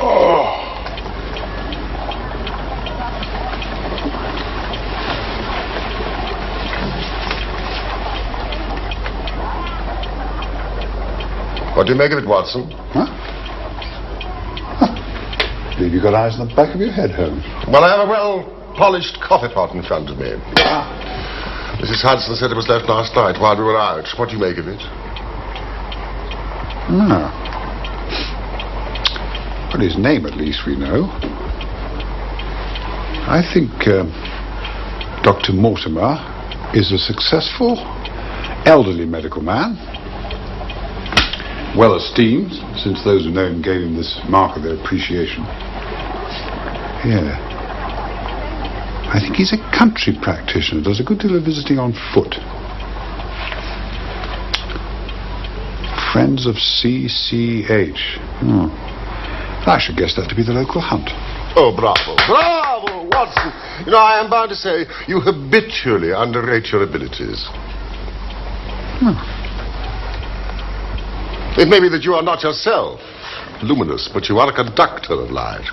Oh. What do you make of it, Watson? Huh? Believe you got eyes in the back of your head, Holmes. Well, I have a well-polished coffee pot in front of me. Mrs. Hudson said it was left last night while we were out. What do you make of it? Ah. Well, his name, at least, we know. I think Dr. Mortimer is a successful, elderly medical man. Well esteemed, since those who know him gave him this mark of their appreciation. Yeah. I think he's a country practitioner, does a good deal of visiting on foot. Friends of CCH. I should guess that to be the local hunt. Oh, bravo. Bravo, Watson. You know, I am bound to say you habitually underrate your abilities. It may be that you are not yourself luminous, but you are a conductor of light.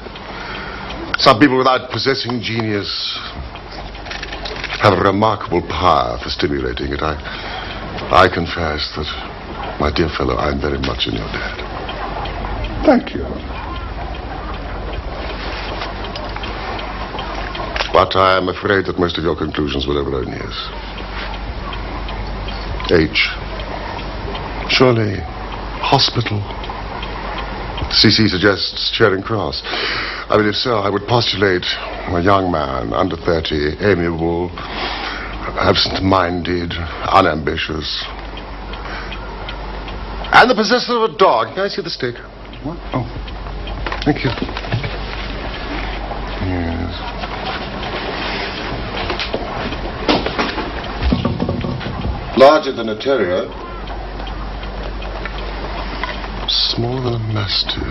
Some people, without possessing genius, have a remarkable power for stimulating it. I confess that, my dear fellow, I am very much in your debt. Thank you. But I am afraid that most of your conclusions were erroneous. H. Surely, hospital. CC suggests Charing Cross. I mean, if so, I would postulate a young man, under 30, amiable, absent-minded, unambitious, and the possessor of a dog. Can I see the stick? What? Oh. Thank you. Yes. Larger than a terrier. Smaller than a mastiff.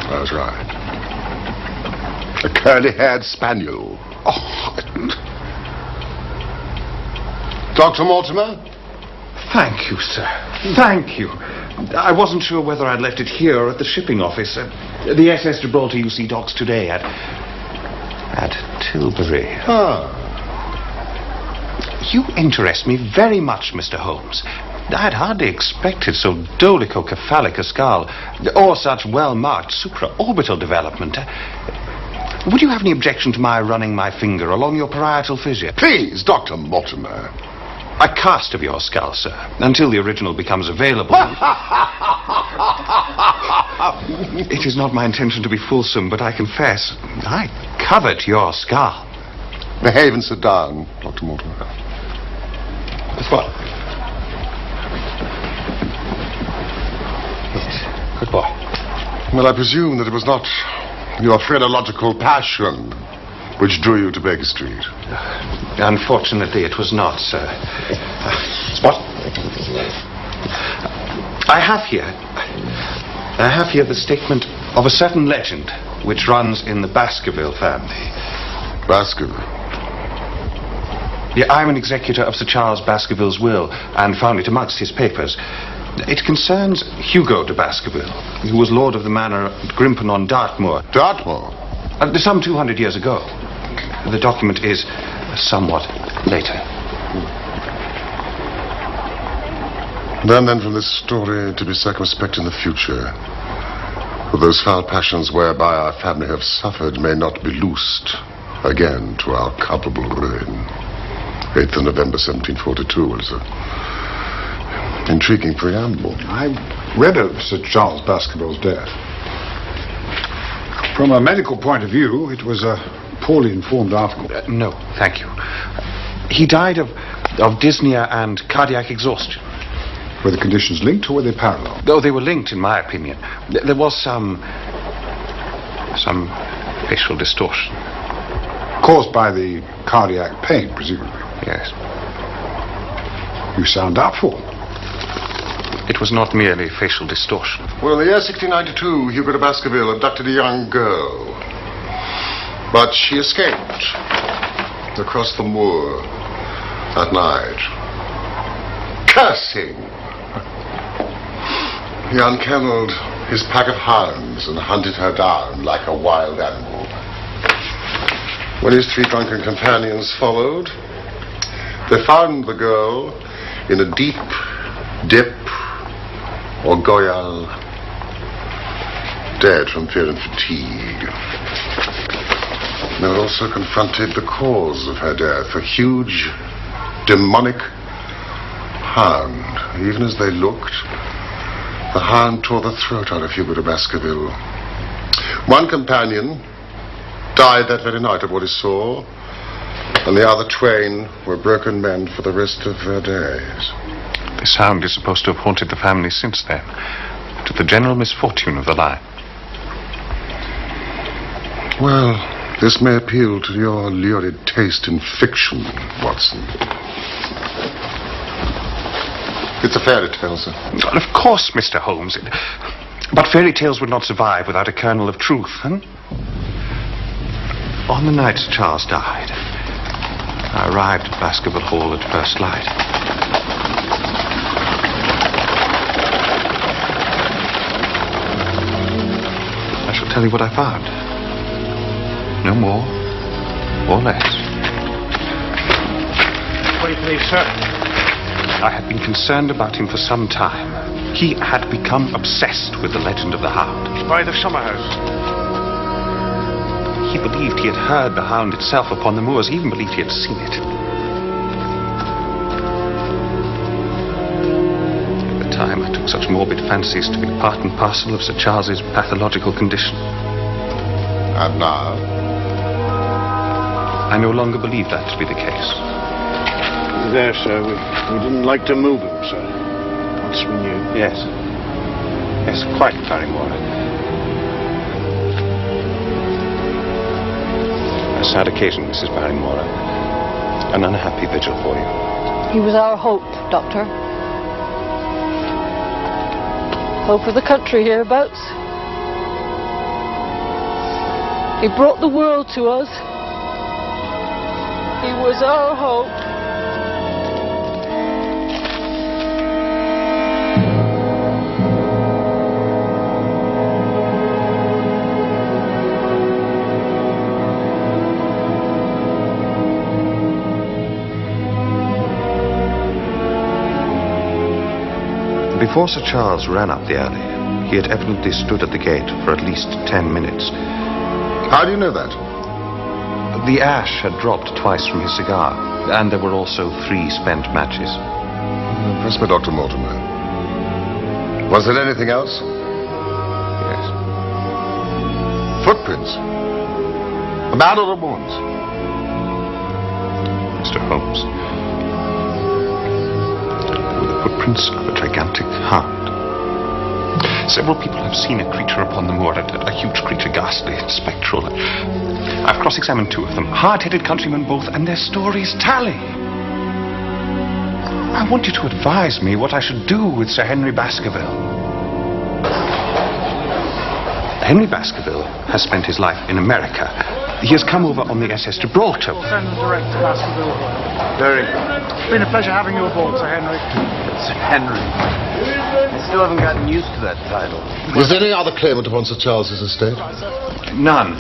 I was right. A curly-haired spaniel. Oh. Dr. Mortimer? Thank you, sir. Thank you. I wasn't sure whether I'd left it here or at the shipping office. The SS Gibraltar UC docks today at Tilbury. Ah. You interest me very much, Mr. Holmes. I'd hardly expected so dolichocephalic a skull, or such well-marked supraorbital development. Would you have any objection to my running my finger along your parietal fissure? Please, Dr. Mortimer. A cast of your skull, sir, until the original becomes available. It is not my intention to be fulsome, but I confess, I covet your skull. Behave and sit down, Dr. Mortimer. With what? Yes. Good boy. Well, I presume that it was not your phrenological passion which drew you to Baker Street. Unfortunately, it was not, sir. What? I have here the statement of a certain legend which runs in the Baskerville family. Baskerville? Yeah, I'm an executor of Sir Charles Baskerville's will and found it amongst his papers. It concerns Hugo de Baskerville, who was lord of the manor at Grimpen on Dartmoor. Dartmoor? Some 200 years ago. The document is somewhat later. Then from this story to be circumspect in the future. For those foul passions whereby our family have suffered may not be loosed again to our culpable ruin. 8th of November 1742 was an intriguing preamble. I read of Sir Charles Baskerville's death. From a medical point of view, it was a poorly informed article. No, thank you. He died of dyspnea and cardiac exhaustion. Were the conditions linked or were they parallel? Oh, they were linked, in my opinion. There was some facial distortion. Caused by the cardiac pain, presumably. Yes. You sound doubtful. It was not merely facial distortion. Well, in the year 1692, Hugo de Baskerville abducted a young girl. But she escaped across the moor at night, cursing. He unkennelled his pack of hounds and hunted her down like a wild animal. When his 3 drunken companions followed, they found the girl in a deep dip or goyal, dead from fear and fatigue. They were also confronted the cause of her death, a huge, demonic hound. Even as they looked, the hound tore the throat out of Hugo de Baskerville. One companion died that very night of what he saw, and the other twain were broken men for the rest of their days. This hound is supposed to have haunted the family since then, to the general misfortune of the line. Well, this may appeal to your lurid taste in fiction, Watson. It's a fairy tale, sir. Well, of course, Mr. Holmes. But fairy tales would not survive without a kernel of truth, huh? On the night Sir Charles died, I arrived at Baskerville Hall at first light. I shall tell you what I found. No more or less. What do you believe, sir? I had been concerned about him for some time. He had become obsessed with the legend of the Hound. He's by the summer house. He believed he had heard the hound itself upon the moors. He even believed he had seen it. At the time, I took such morbid fancies to be part and parcel of Sir Charles's pathological condition. And now? I no longer believe that to be the case. There, sir. We didn't like to move him, sir. Once we knew. Yes. Yes, quite, Barrymore. A sad occasion, Mrs. Barrymore. An unhappy vigil for you. He was our hope, Doctor. Hope of the country hereabouts. He brought the world to us. He was our hope. Before Sir Charles ran up the alley, he had evidently stood at the gate for at least 10 minutes. How do you know that? The ash had dropped twice from his cigar, and there were also 3 spent matches. Press me, Dr. Mortimer. Was there anything else? Yes. Footprints? A man or a woman's? Mr. Holmes. The footprints of a gigantic hound. Several people have seen a creature upon the moor, a huge creature, ghastly and spectral. I've cross-examined 2 of them, hard-headed countrymen both, and their stories tally. I want you to advise me what I should do with Sir Henry Baskerville. Henry Baskerville has spent his life in America. He has come over on the SS Gibraltar. Send him direct to Baskerville. Very. It's been a pleasure having you aboard, Sir Henry. Sir Henry. I still haven't gotten used to that title. Was there any other claimant upon Sir Charles's estate? None.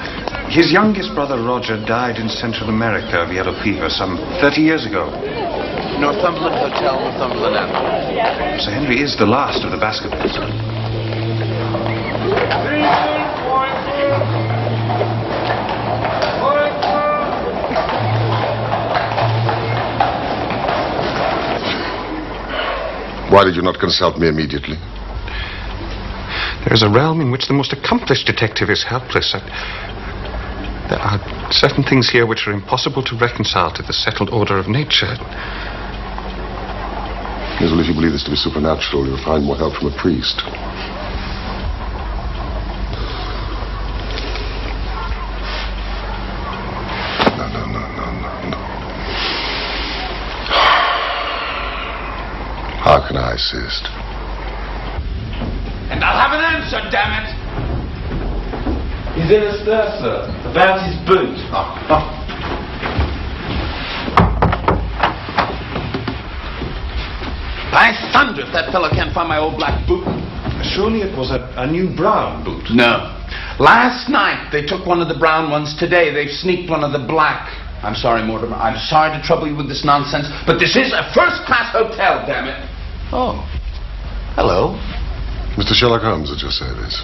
His youngest brother, Roger, died in Central America of yellow fever some 30 years ago. Northumberland Hotel, Northumberland Avenue. Sir Henry is the last of the Baskervilles. Why did you not consult me immediately? There is a realm in which the most accomplished detective is helpless. There are certain things here which are impossible to reconcile to the settled order of nature. Yes, well, if you believe this to be supernatural, you'll find more help from a priest. No. How can I assist? and I'll have an answer, damn it! He's in a stir, sir, about his boot. By thunder, if that fellow can't find my old black boot. Surely it was a new brown boot. No. Last night, they took one of the brown ones. Today, they've sneaked one of the black. I'm sorry, Mortimer. I'm sorry to trouble you with this nonsense, but this is a first-class hotel, damn it. Oh. Hello. Mr. Sherlock Holmes at your service.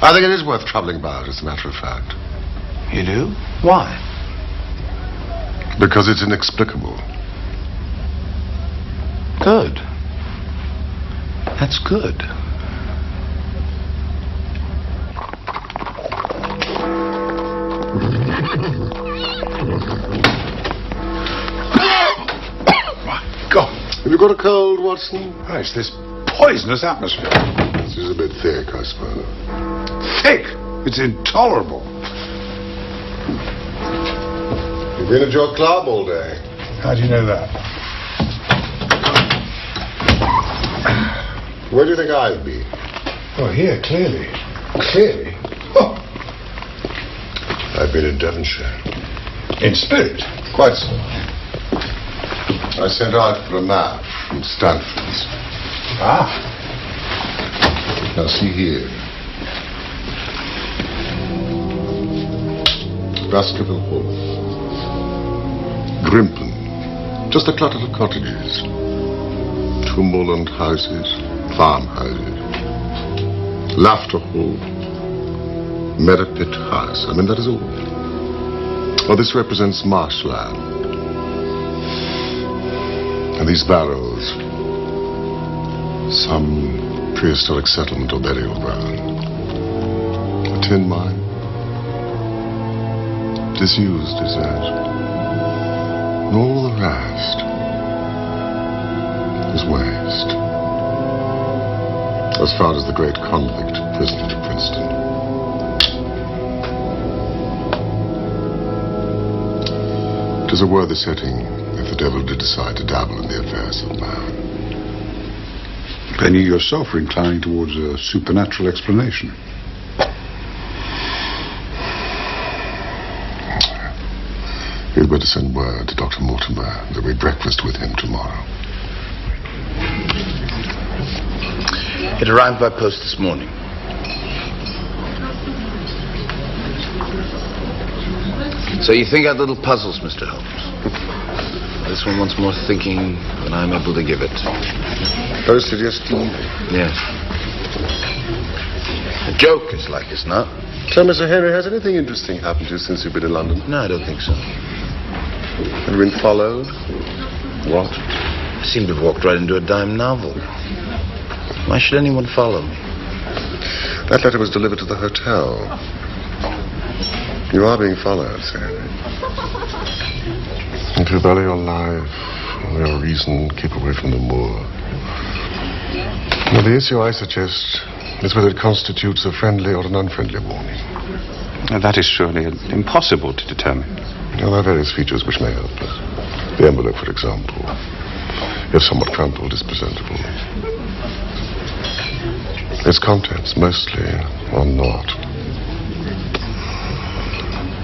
I think it is worth troubling about, as a matter of fact. You do? Why? Because it's inexplicable. Good. That's good. My God. Have you got a cold, Watson? Oh, it's this poisonous atmosphere. This is a bit thick, I suppose. Thick. It's intolerable. You've been at your club all day. How do you know that? Where do you think I'd be? Oh, here, clearly. Clearly. Oh. I've been in Devonshire. In spirit. Quite so. I sent out for a map from Stanford's. Ah. Now see here. Baskerville Hall. Grimpen. Just a clutter of cottages. Two moorland houses. Farmhouses. Laughter Hall. Meadowpit House. I mean, that is all. Well, this represents marshland. And these barrels, some prehistoric settlement or burial ground. A tin mine. Disused, is that? And all the rest is waste. As far as the great convict prison to Princeton. It is a worthy setting if the devil did decide to dabble in the affairs of man. Then you yourself are inclining towards a supernatural explanation. You'd better send word to Dr. Mortimer that we breakfast with him tomorrow. It arrived by post this morning. So you think out little puzzles, Mr. Holmes? This one wants more thinking than I'm able to give it. Very suggestive. Yes. A joke is like, it's not? So, Mr. Henry, has anything interesting happened to you since you've been in London? No, I don't think so. Have you been followed? What? I seem to have walked right into a dime novel. Why should anyone follow me? That letter was delivered to the hotel. You are being followed, Sir Henry. If you value your life or your reason, keep away from the moor. Now, the issue I suggest is whether it constitutes a friendly or an unfriendly warning. That is surely impossible to determine. Now, there are various features which may help us. The envelope, for example, if somewhat crumpled, is presentable. Its contents, mostly, are not.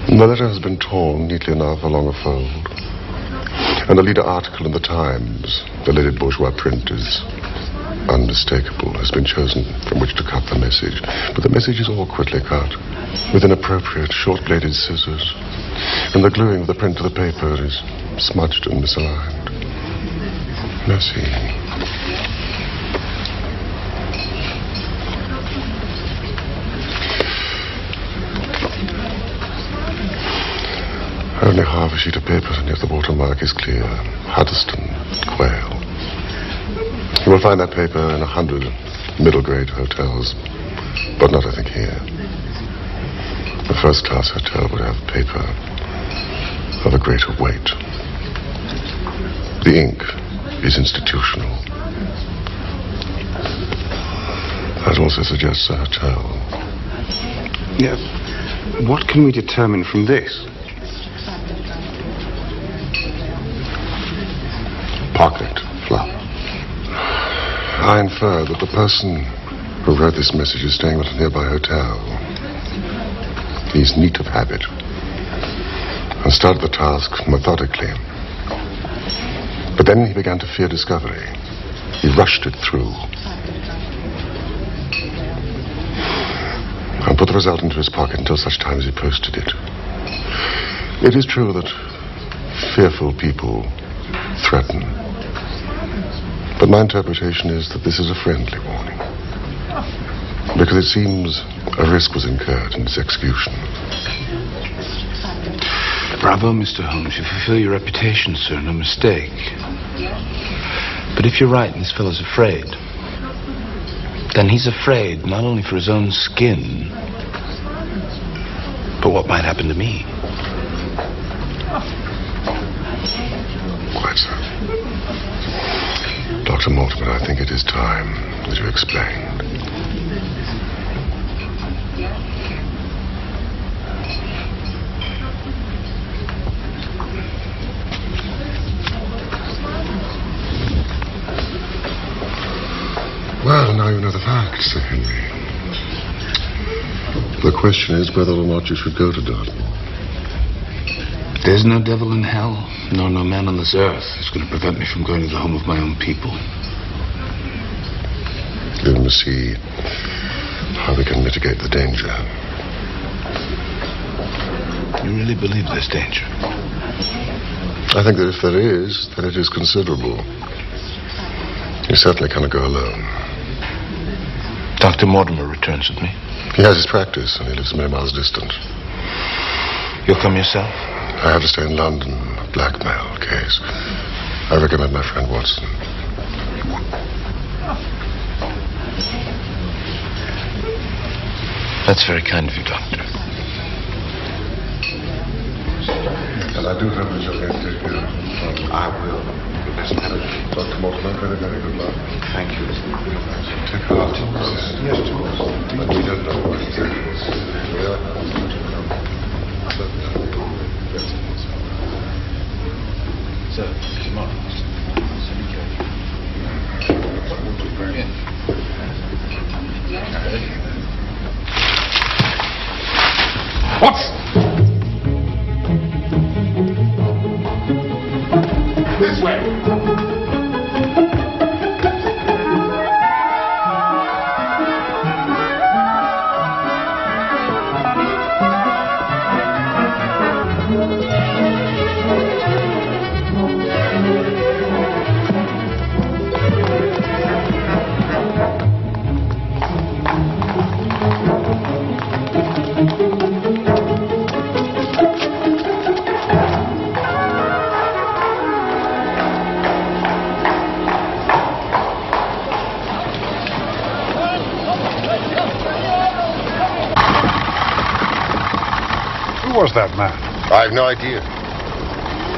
The letter has been torn neatly enough along a fold. And the leader article in the Times, the leaded bourgeois print, is unmistakable, has been chosen from which to cut the message. But the message is awkwardly cut, with inappropriate short-bladed scissors. And the gluing of the print to the paper is smudged and misaligned. Now see. Only half a sheet of paper, and yet the watermark is clear. Huddeston, Quail. You will find that paper in 100 middle-grade hotels, but not, I think, here. A first-class hotel would have paper of a greater weight. The ink is institutional. That also suggests a hotel. Yeah. What can we determine from this? Pocket, flap. I infer that the person who wrote this message is staying at a nearby hotel. He's neat of habit and started the task methodically. But then he began to fear discovery. He rushed it through and put the result into his pocket until such time as he posted it. It is true that fearful people threaten, but my interpretation is that this is a friendly warning, because it seems a risk was incurred in its execution. Bravo, Mr. Holmes. You fulfill your reputation, sir. No mistake. But if you're right and this fellow's afraid, then he's afraid not only for his own skin, but what might happen to me. Quite so. Dr. Mortimer, I think it is time, as you explained. Well, now you know the facts, Sir Henry. The question is whether or not you should go to Dartmoor. There's no devil in hell, nor no man on this earth who's going to prevent me from going to the home of my own people. We must see how we can mitigate the danger. You really believe there's danger? I think that if there is, then it is considerable. You certainly cannot go alone. Dr. Mortimer returns with me. He has his practice, and he lives many miles distant. You'll come yourself? I have to stay in London, a blackmail case. I recommend my friend Watson. That's very kind of you, Doctor. And I do hope that you'll get to take care of him. I will. Dr. Mortimer, very, very good luck. Thank you. Take care of him. Yes, of course. But we don't know what it is. So, tomorrow. What? This way. Who was that man? I have no idea.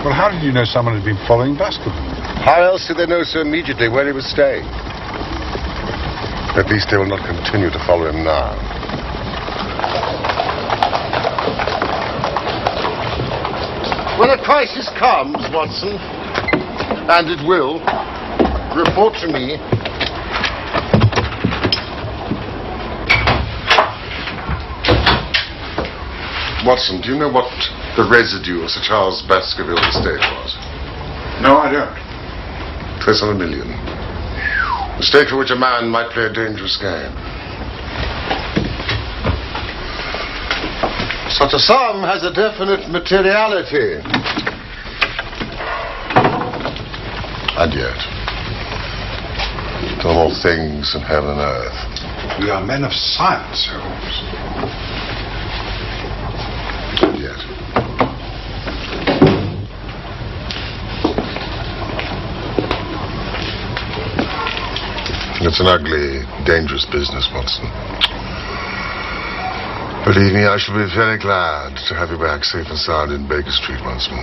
Well, how did you know someone had been following Baskerville? How else did they know so immediately where he was staying? At least they will not continue to follow him now. When a crisis comes, Watson, and it will, report to me. Watson, do you know what the residue of Sir Charles Baskerville's estate was? No, I don't. 200 million. A stake for which a man might play a dangerous game. Such a sum has a definite materiality. And yet, to all things in heaven and earth. We are men of science, Holmes. And yet. It's an ugly, dangerous business, Watson. Believe me, I shall be very glad to have you back safe and sound in Baker Street once more.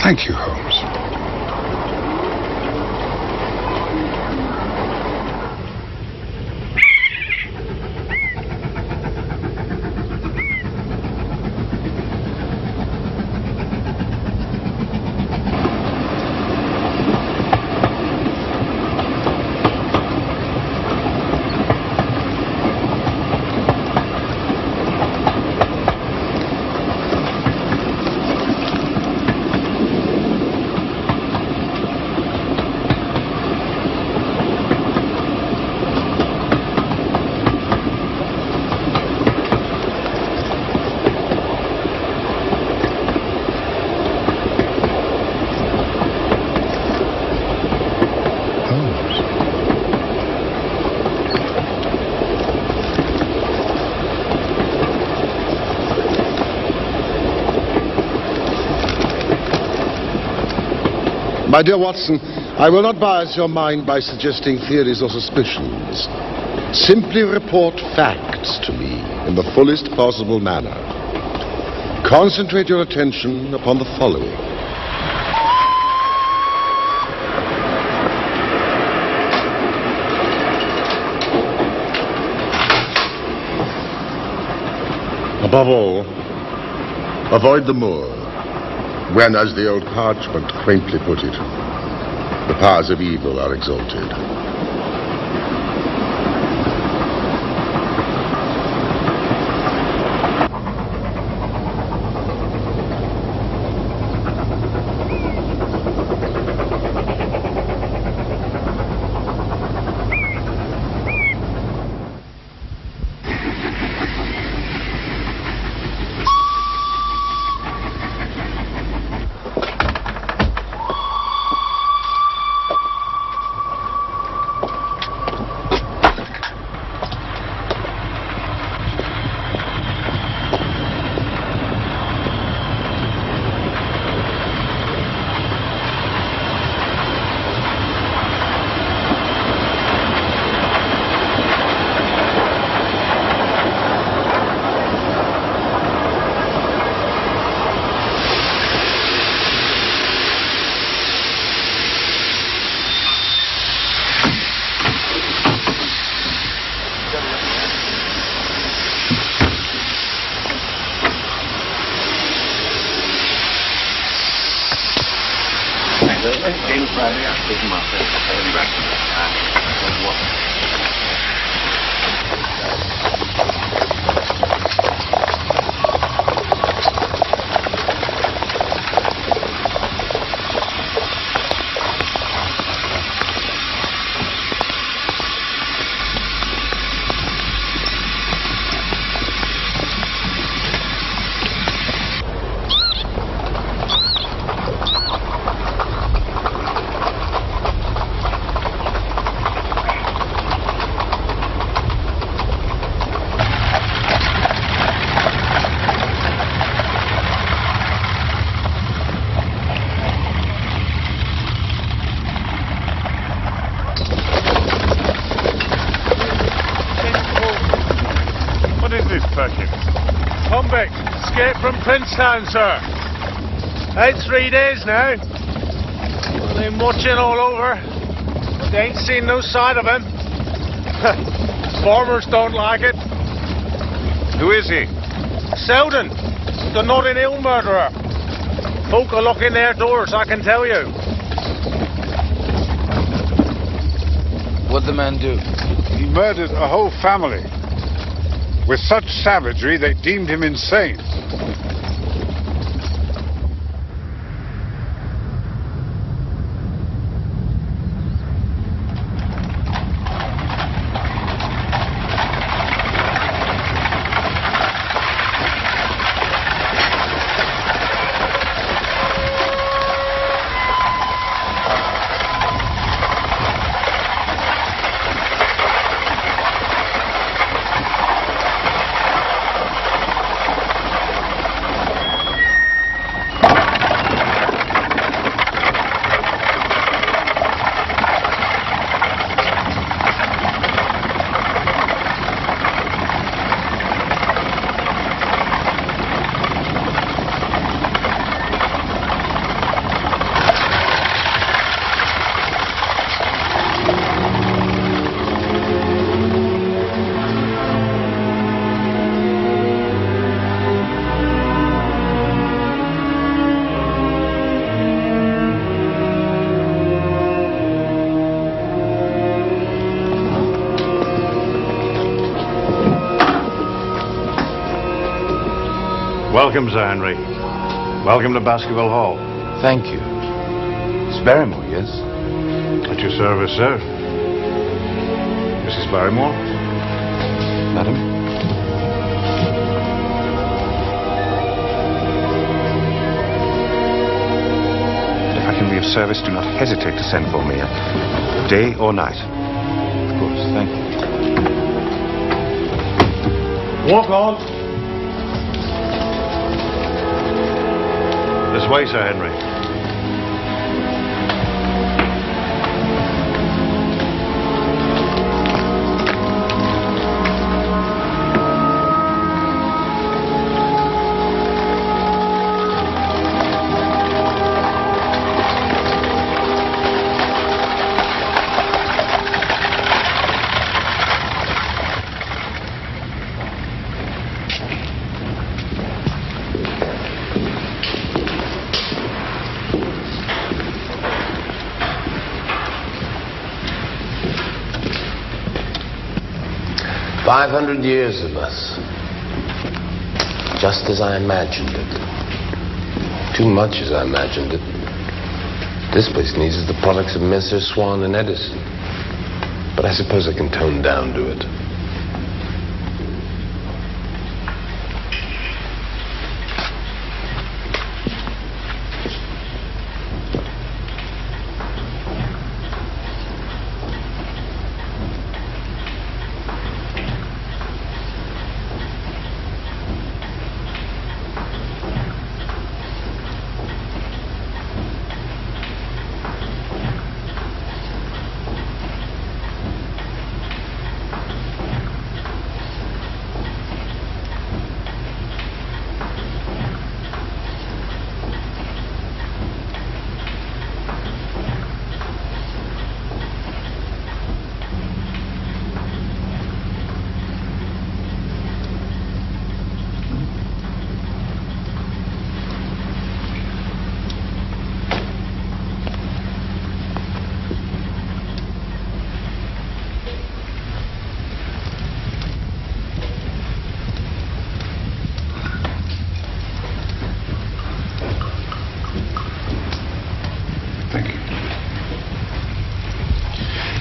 Thank you, Holmes. My dear Watson, I will not bias your mind by suggesting theories or suspicions. Simply report facts to me in the fullest possible manner. Concentrate your attention upon the following. Above all, avoid the moor, when, as the old parchment quaintly put it, the powers of evil are exalted. Convict, escaped from Princetown, sir. Out 3 days now. Well, been watching all over. They ain't seen no sign of him. Farmers don't like it. Who is he? Selden, the Notting Hill murderer. Folk are locking their doors, I can tell you. What'd the man do? He murdered a whole family. With such savagery, they deemed him insane. Welcome, Sir Henry. Welcome to Baskerville Hall. Thank you. It's Barrymore, yes? At your service, sir. Mrs. Barrymore? Madam? If I can be of service, do not hesitate to send for me, day or night. Of course, thank you. Walk on. This way, Sir Henry. 500 years of us. Just as I imagined it. Too much as I imagined it. This place needs is the products of Messrs. Swan and Edison. But I suppose I can tone down to it.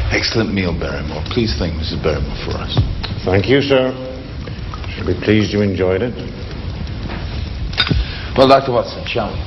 Excellent meal, Barrymore. Please thank Mrs. Barrymore for us. Thank you, sir. Shall be pleased you enjoyed it. Well, Dr. Watson, shall we?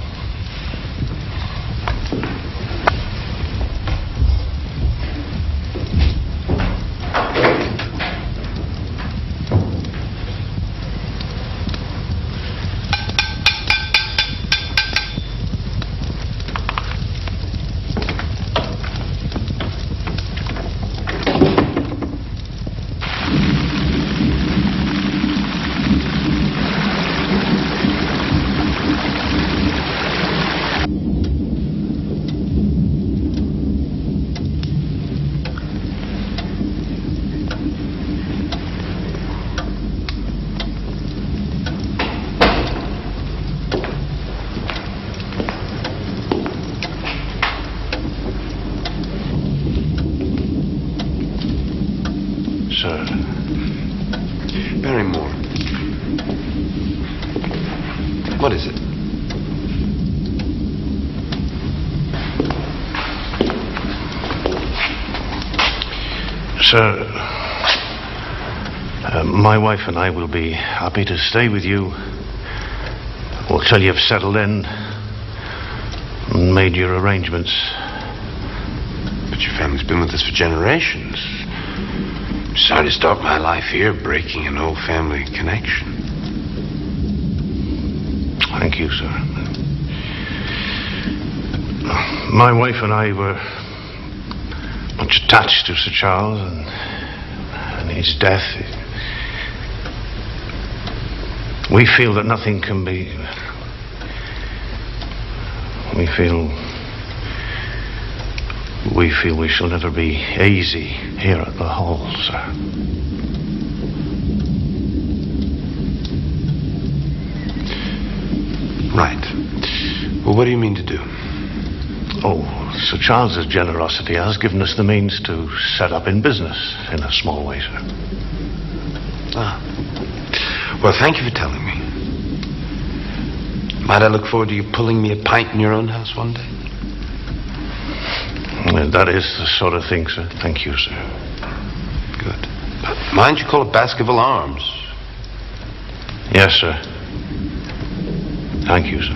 Sir. Barrymore. What is it? Sir, my wife and I will be happy to stay with you until you've settled in and made your arrangements. But your family's been with us for generations. Sorry to start my life here, breaking an old family connection. Thank you, sir. My wife and I were much attached to Sir Charles, and his death. We feel that nothing can be. We feel we shall never be easy here at the Hall, sir. Right. Well, what do you mean to do? Oh, Sir Charles's generosity has given us the means to set up in business in a small way, sir. Ah. Well, thank you for telling me. Might I look forward to you pulling me a pint in your own house one day? That is the sort of thing, sir. Thank you, sir. Good. But mind you call it Baskerville Arms. Yes, sir. Thank you, sir.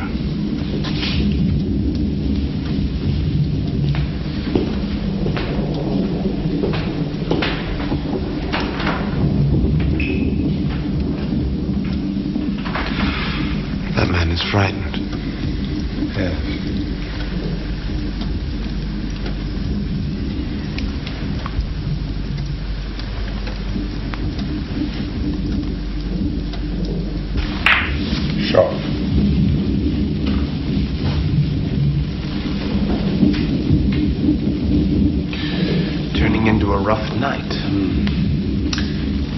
That man is frightened. Yes. Shot. Turning into a rough night.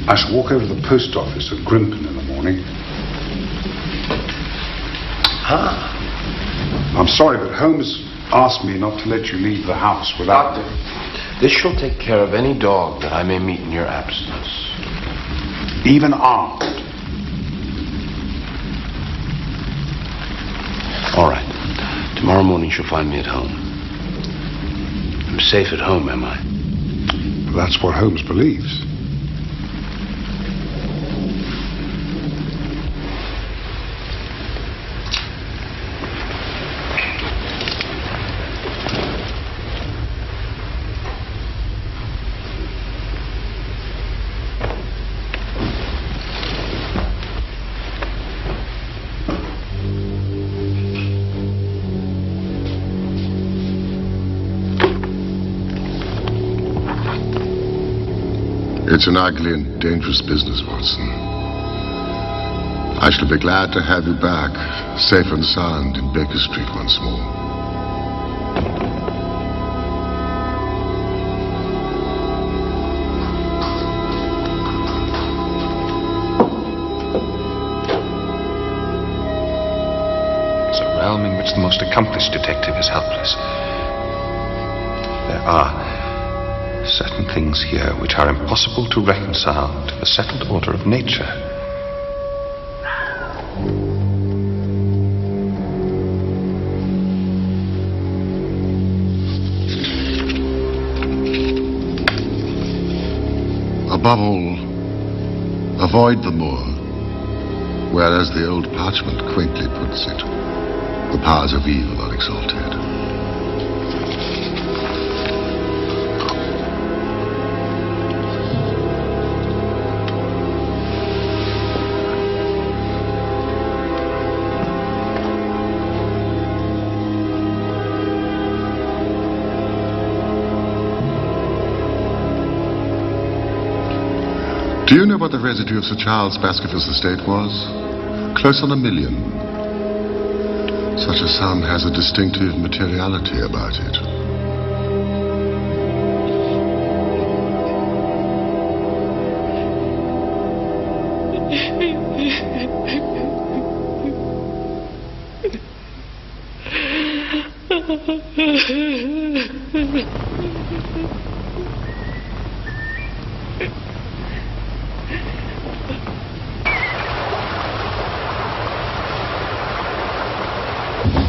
I shall walk over to the post office at Grimpen in the morning. Ah. I'm sorry, but Holmes asked me not to let you leave the house without... Doctor, this shall take care of any dog that I may meet in your absence. even armed. All right. Tomorrow morning she'll find me at home. I'm safe at home, am I? That's what Holmes believes. It's an ugly and dangerous business, Watson. I shall be glad to have you back, safe and sound in Baker Street once more. It's a realm in which the most accomplished detective is helpless. There are certain things here which are impossible to reconcile to the settled order of nature. Above all, avoid the moor, where, as the old parchment quaintly puts it, the powers of evil are exalted. Do you know what the residue of Sir Charles Baskerville's estate was? Close on $1 million. Such a sum has a distinctive materiality about it.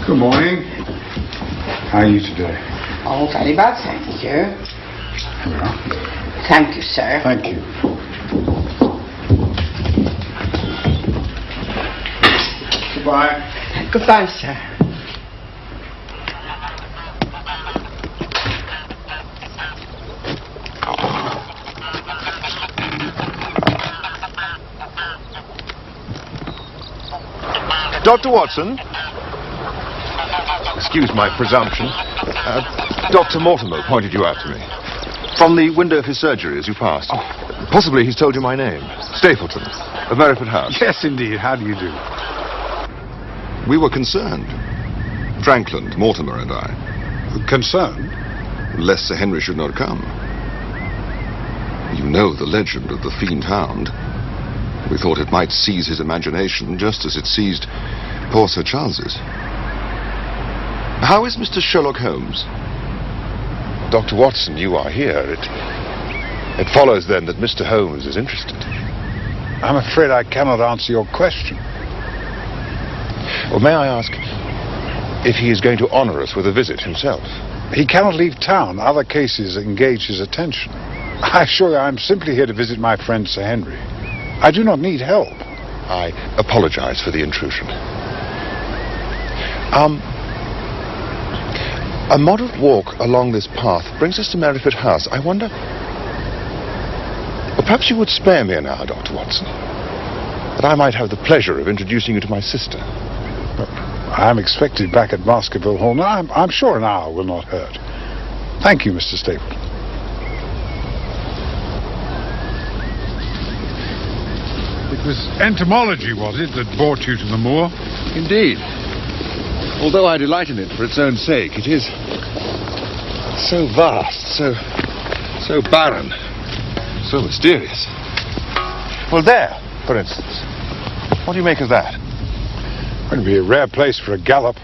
Good morning. How are you today? Oh, very well, thank you. Here we are. Thank you, sir. Thank you. Goodbye. Goodbye, sir. Dr. Watson? Excuse my presumption. Dr. Mortimer pointed you out to me. From the window of his surgery as you passed. Possibly he's told you my name. Stapleton, of Merriford House. Yes, indeed. How do you do? We were concerned. Frankland, Mortimer and I. Concerned? Lest Sir Henry should not come. You know the legend of the fiend Hound. We thought it might seize his imagination just as it seized poor Sir Charles's. How is Mr. Sherlock Holmes? Dr. Watson, you are here. It follows then that Mr. Holmes is interested. I'm afraid I cannot answer your question. Well, may I ask if he is going to honor us with a visit himself? He cannot leave town. Other cases engage his attention. I assure you I'm simply here to visit my friend Sir Henry. I do not need help. I apologize for the intrusion. A moderate walk along this path brings us to Merriford House. I wonder... Well, perhaps you would spare me an hour, Dr. Watson, that I might have the pleasure of introducing you to my sister. I'm expected back at Baskerville Hall. Now, I'm sure an hour will not hurt. Thank you, Mr. Stapleton. It was entomology, was it, that brought you to the moor? Indeed. Although I delight in it for its own sake, it is so vast, so barren, so mysterious. Well, there, for instance. What do you make of that? It would be a rare place for a gallop.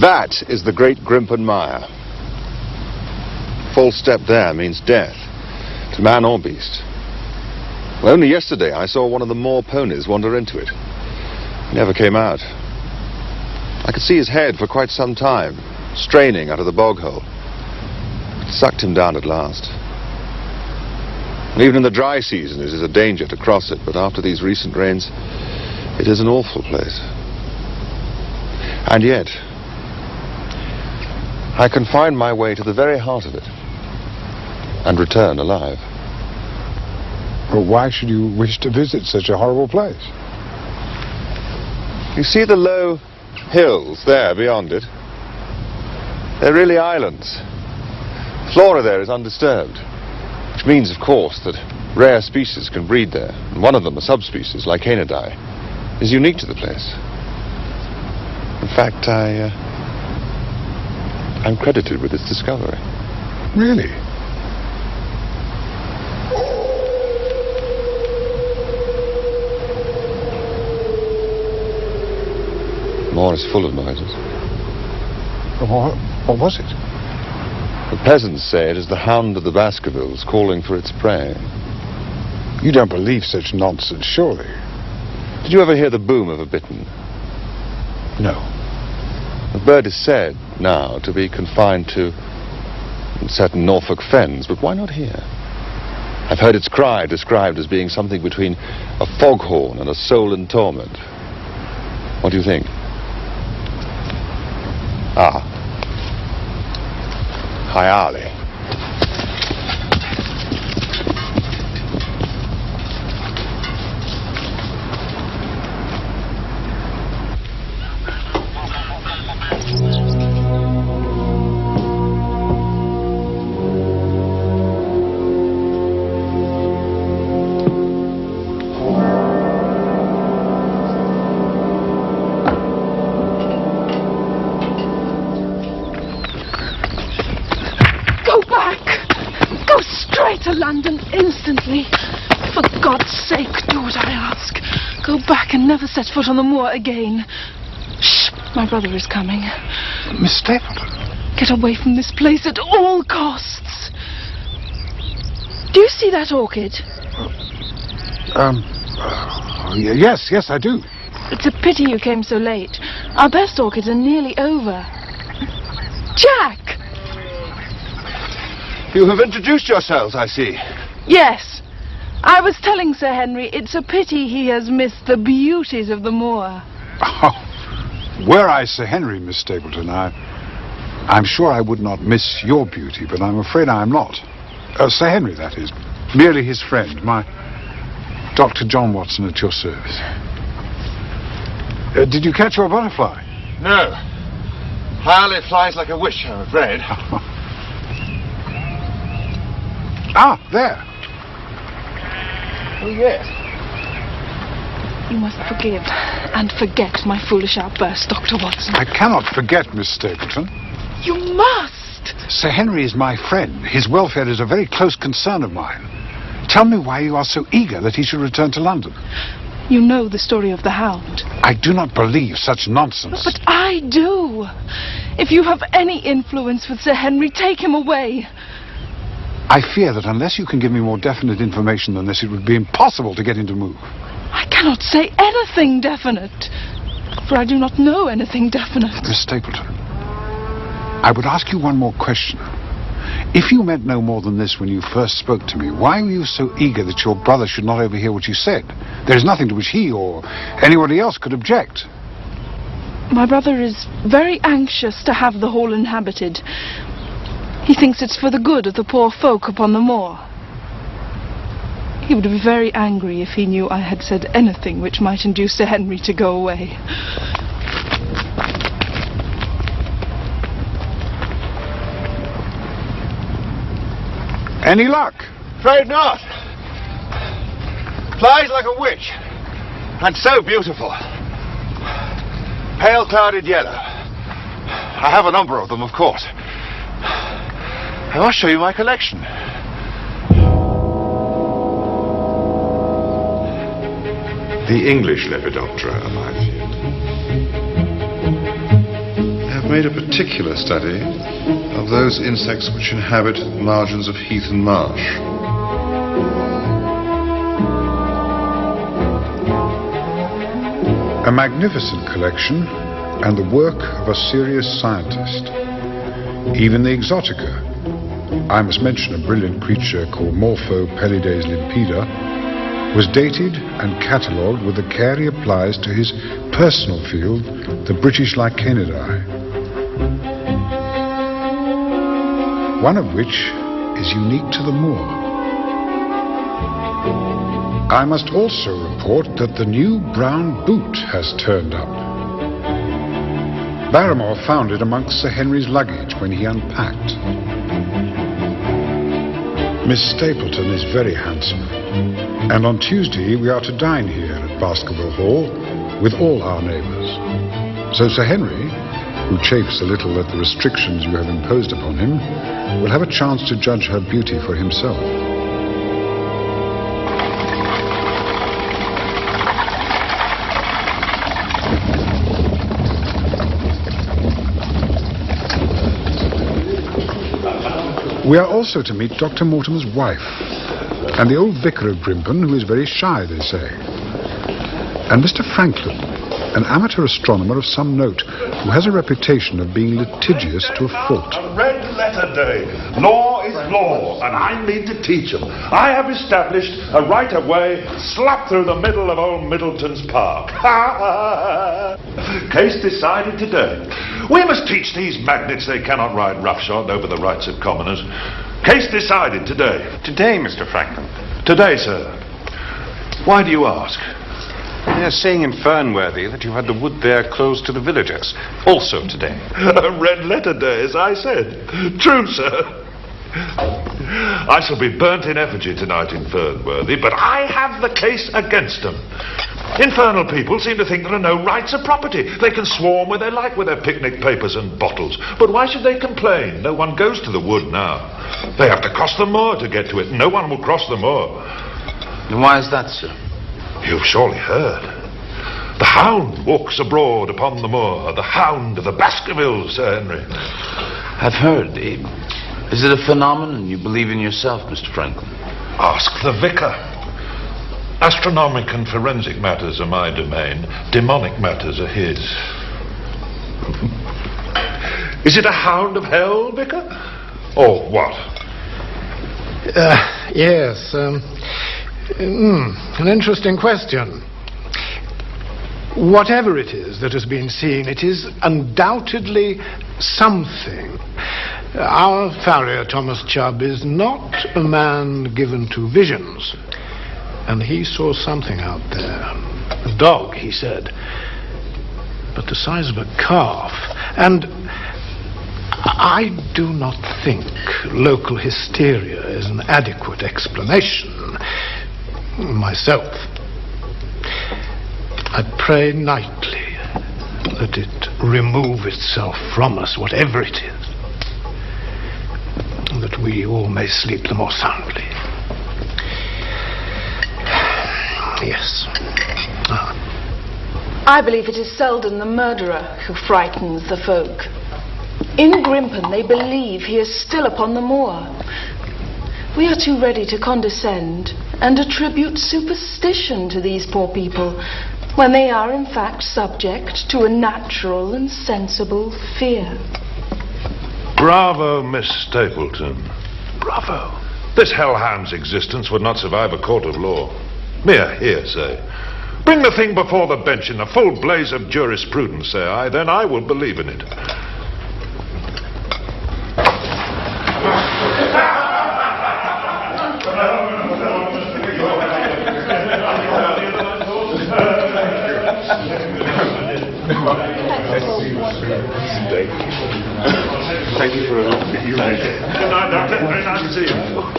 That is the Great Grimpen Mire. False step there means death, to man or beast. Well, only yesterday I saw one of the Moor ponies wander into it. He never came out. I could see his head for quite some time, straining out of the bog hole. It sucked him down at last. And even in the dry season it is a danger to cross it, but after these recent rains, it is an awful place. And yet, I can find my way to the very heart of it and return alive. But why should you wish to visit such a horrible place? You see the low hills there beyond it? They're really islands. Flora there is undisturbed, which means, of course, that rare species can breed there. And one of them, a subspecies like Canidae, is unique to the place. In fact, I'm credited with its discovery. Really? Moor is full of noises. What was it? The peasants say it is the Hound of the Baskervilles calling for its prey. You don't believe such nonsense, surely? Did you ever hear the boom of a bittern? No. The bird is said now to be confined to certain Norfolk fens, but why not here? I've heard its cry described as being something between a foghorn and a soul in torment. What do you think? Ah. Hyale. To London instantly. For God's sake, do what I ask. Go back and never set foot on the moor again. Shh, my brother is coming. Miss Stapleton? Get away from this place at all costs. Do you see that orchid? Yes, I do. It's a pity you came so late. Our best orchids are nearly over. Jack! You have introduced yourselves, I see. Yes. I was telling Sir Henry it's a pity he has missed the beauties of the moor. Oh, were I Sir Henry, Miss Stapleton, I'm sure I would not miss your beauty, but I'm afraid I am not. Sir Henry, that is. Merely his friend, my Dr. John Watson at your service. Did you catch your butterfly? No. Hyale flies like a wish, I'm afraid. Ah, there. Oh, yes. You must forgive and forget my foolish outburst, Dr. Watson. I cannot forget, Miss Stapleton. You must! Sir Henry is my friend. His welfare is a very close concern of mine. Tell me why you are so eager that he should return to London. You know the story of the Hound. I do not believe such nonsense. But I do. If you have any influence with Sir Henry, take him away. I fear that unless you can give me more definite information than this, it would be impossible to get him to move. I cannot say anything definite, for I do not know anything definite. Miss Stapleton, I would ask you one more question. If you meant no more than this when you first spoke to me, why were you so eager that your brother should not overhear what you said? There is nothing to which he or anybody else could object. My brother is very anxious to have the hall inhabited. He thinks it's for the good of the poor folk upon the moor. He would be very angry if he knew I had said anything which might induce Sir Henry to go away. Any luck? Afraid not. Flies like a witch. And so beautiful. Pale clouded yellow. I have a number of them, of course. I must show you my collection. The English Lepidoptera are my field. I have made a particular study of those insects which inhabit margins of heath and marsh. A magnificent collection and the work of a serious scientist. Even the Exotica, I must mention a brilliant creature called Morpho Pellides limpida, was dated and catalogued with the care he applies to his personal field, the British Lycaenidae. One of which is unique to the moor. I must also report that the new brown boot has turned up. Barrymore found it amongst Sir Henry's luggage when he unpacked. Miss Stapleton is very handsome, and on Tuesday we are to dine here at Baskerville Hall with all our neighbours. So Sir Henry, who chafes a little at the restrictions you have imposed upon him, will have a chance to judge her beauty for himself. We are also to meet Dr. Mortimer's wife, and the old vicar of Grimpen, who is very shy, they say. And Mr. Franklin, an amateur astronomer of some note, who has a reputation of being litigious to a fault. A red letter day. Law is law, and I mean to teach them. I have established a right-of-way slap through the middle of old Middleton's Park. Case decided today. We must teach these magnates they cannot ride roughshod over the rights of commoners. Case decided today. Today, Mr. Franklin. Today, sir. Why do you ask? They're saying in Fernworthy that you had the wood there closed to the villagers. Also today. A red letter day, as I said. True, sir. I shall be burnt in effigy tonight in Fernworthy, but I have the case against them. Infernal people seem to think there are no rights of property. They can swarm where they like with their picnic papers and bottles. But why should they complain? No one goes to the wood now. They have to cross the moor to get to it. No one will cross the moor. And why is that, sir? You've surely heard. The Hound walks abroad upon the moor. The Hound of the Baskervilles, Sir Henry. I've heard. Is it a phenomenon you believe in yourself, Mr. Franklin? Ask the vicar. Astronomic and forensic matters are my domain. Demonic matters are his. Is it a hound of hell, vicar? Or what? Yes. An interesting question. Whatever it is that has been seen, it is undoubtedly something. Our farrier, Thomas Chubb, is not a man given to visions. And he saw something out there. A dog, he said, but the size of a calf. And I do not think local hysteria is an adequate explanation. Myself, I pray nightly that it remove itself from us, whatever it is, and that we all may sleep the more soundly. Yes. I believe it is seldom the murderer who frightens the folk. In Grimpen they believe he is still upon the moor. We are too ready to condescend and attribute superstition to these poor people, when they are in fact subject to a natural and sensible fear. Bravo, Miss Stapleton. Bravo. This hellhound's existence would not survive a court of law. Mere hearsay. Bring the thing before the bench in the full blaze of jurisprudence, say I, then I will believe in it. Thank you for Good night, Doctor. Very nice to see you.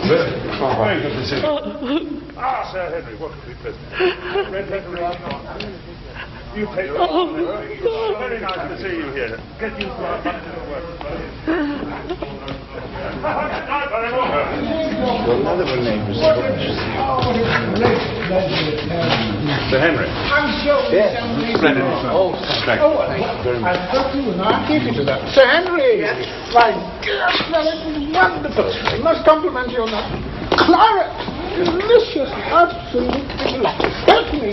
Very good to see you. Ah, Sir Henry, what could be pleasant? You take it. Very nice to see you here. Get used to our bunch of work. Good night, Barrymore. Sir Henry. I'm sure. Yes. Splendid. Oh, thank you. Very much. I hope you and I keep to that. Sir Henry! Yes. My dear, that was wonderful. I must compliment you on that claret. Delicious, absolutely delightful. Certainly.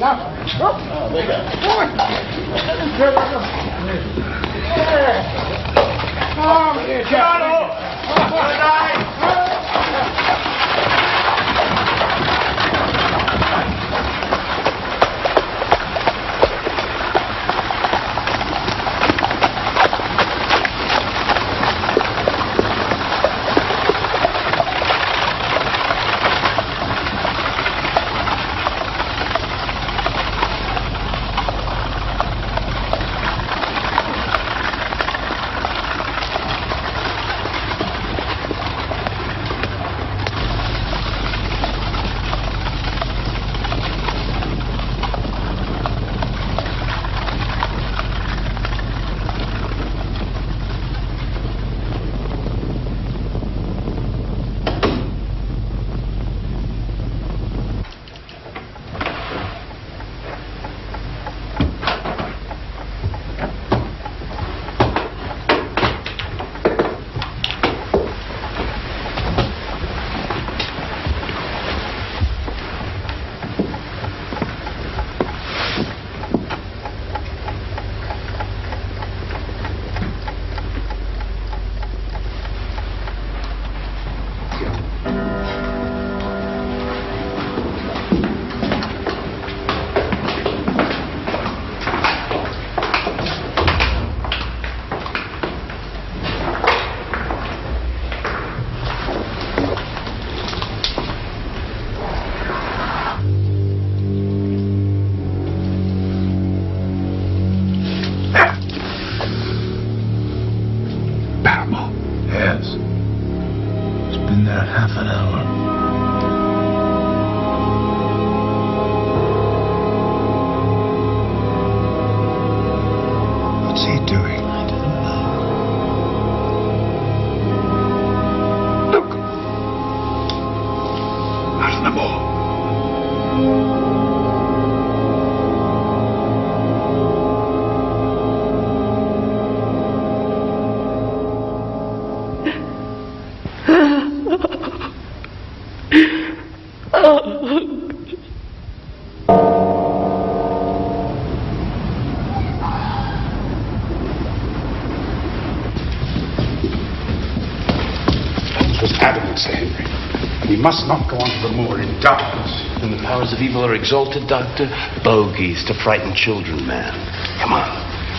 We must not go onto the moor in darkness. When the powers of evil are exalted, Doctor, bogies to frighten children, man. Come on.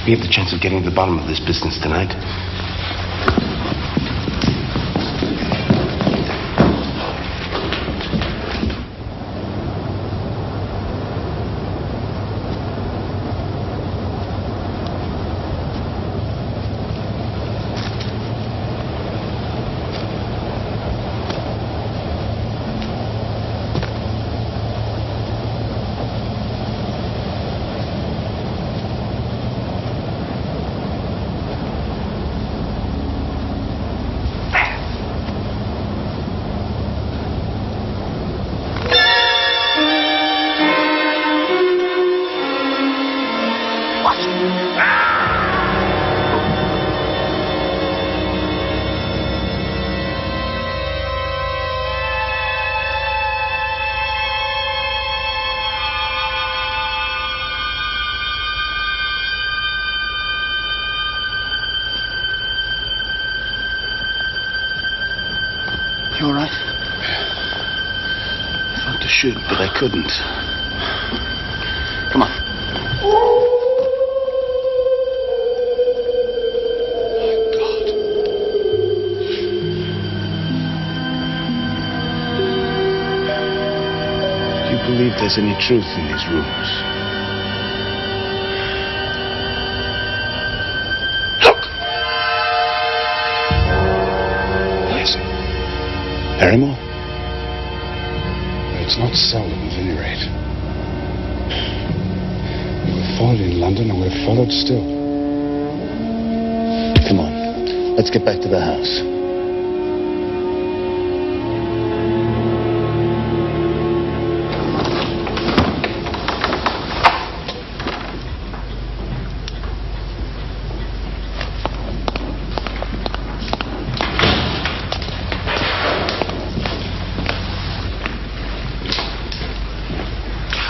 We have the chance of getting to the bottom of this business tonight. You all right? I thought to shoot, but I couldn't. Come on. Do you believe there's any truth in these rumors? Barrymore? It's not seldom, at any rate. We were followed in London and we're followed still. Come on. Let's get back to the house.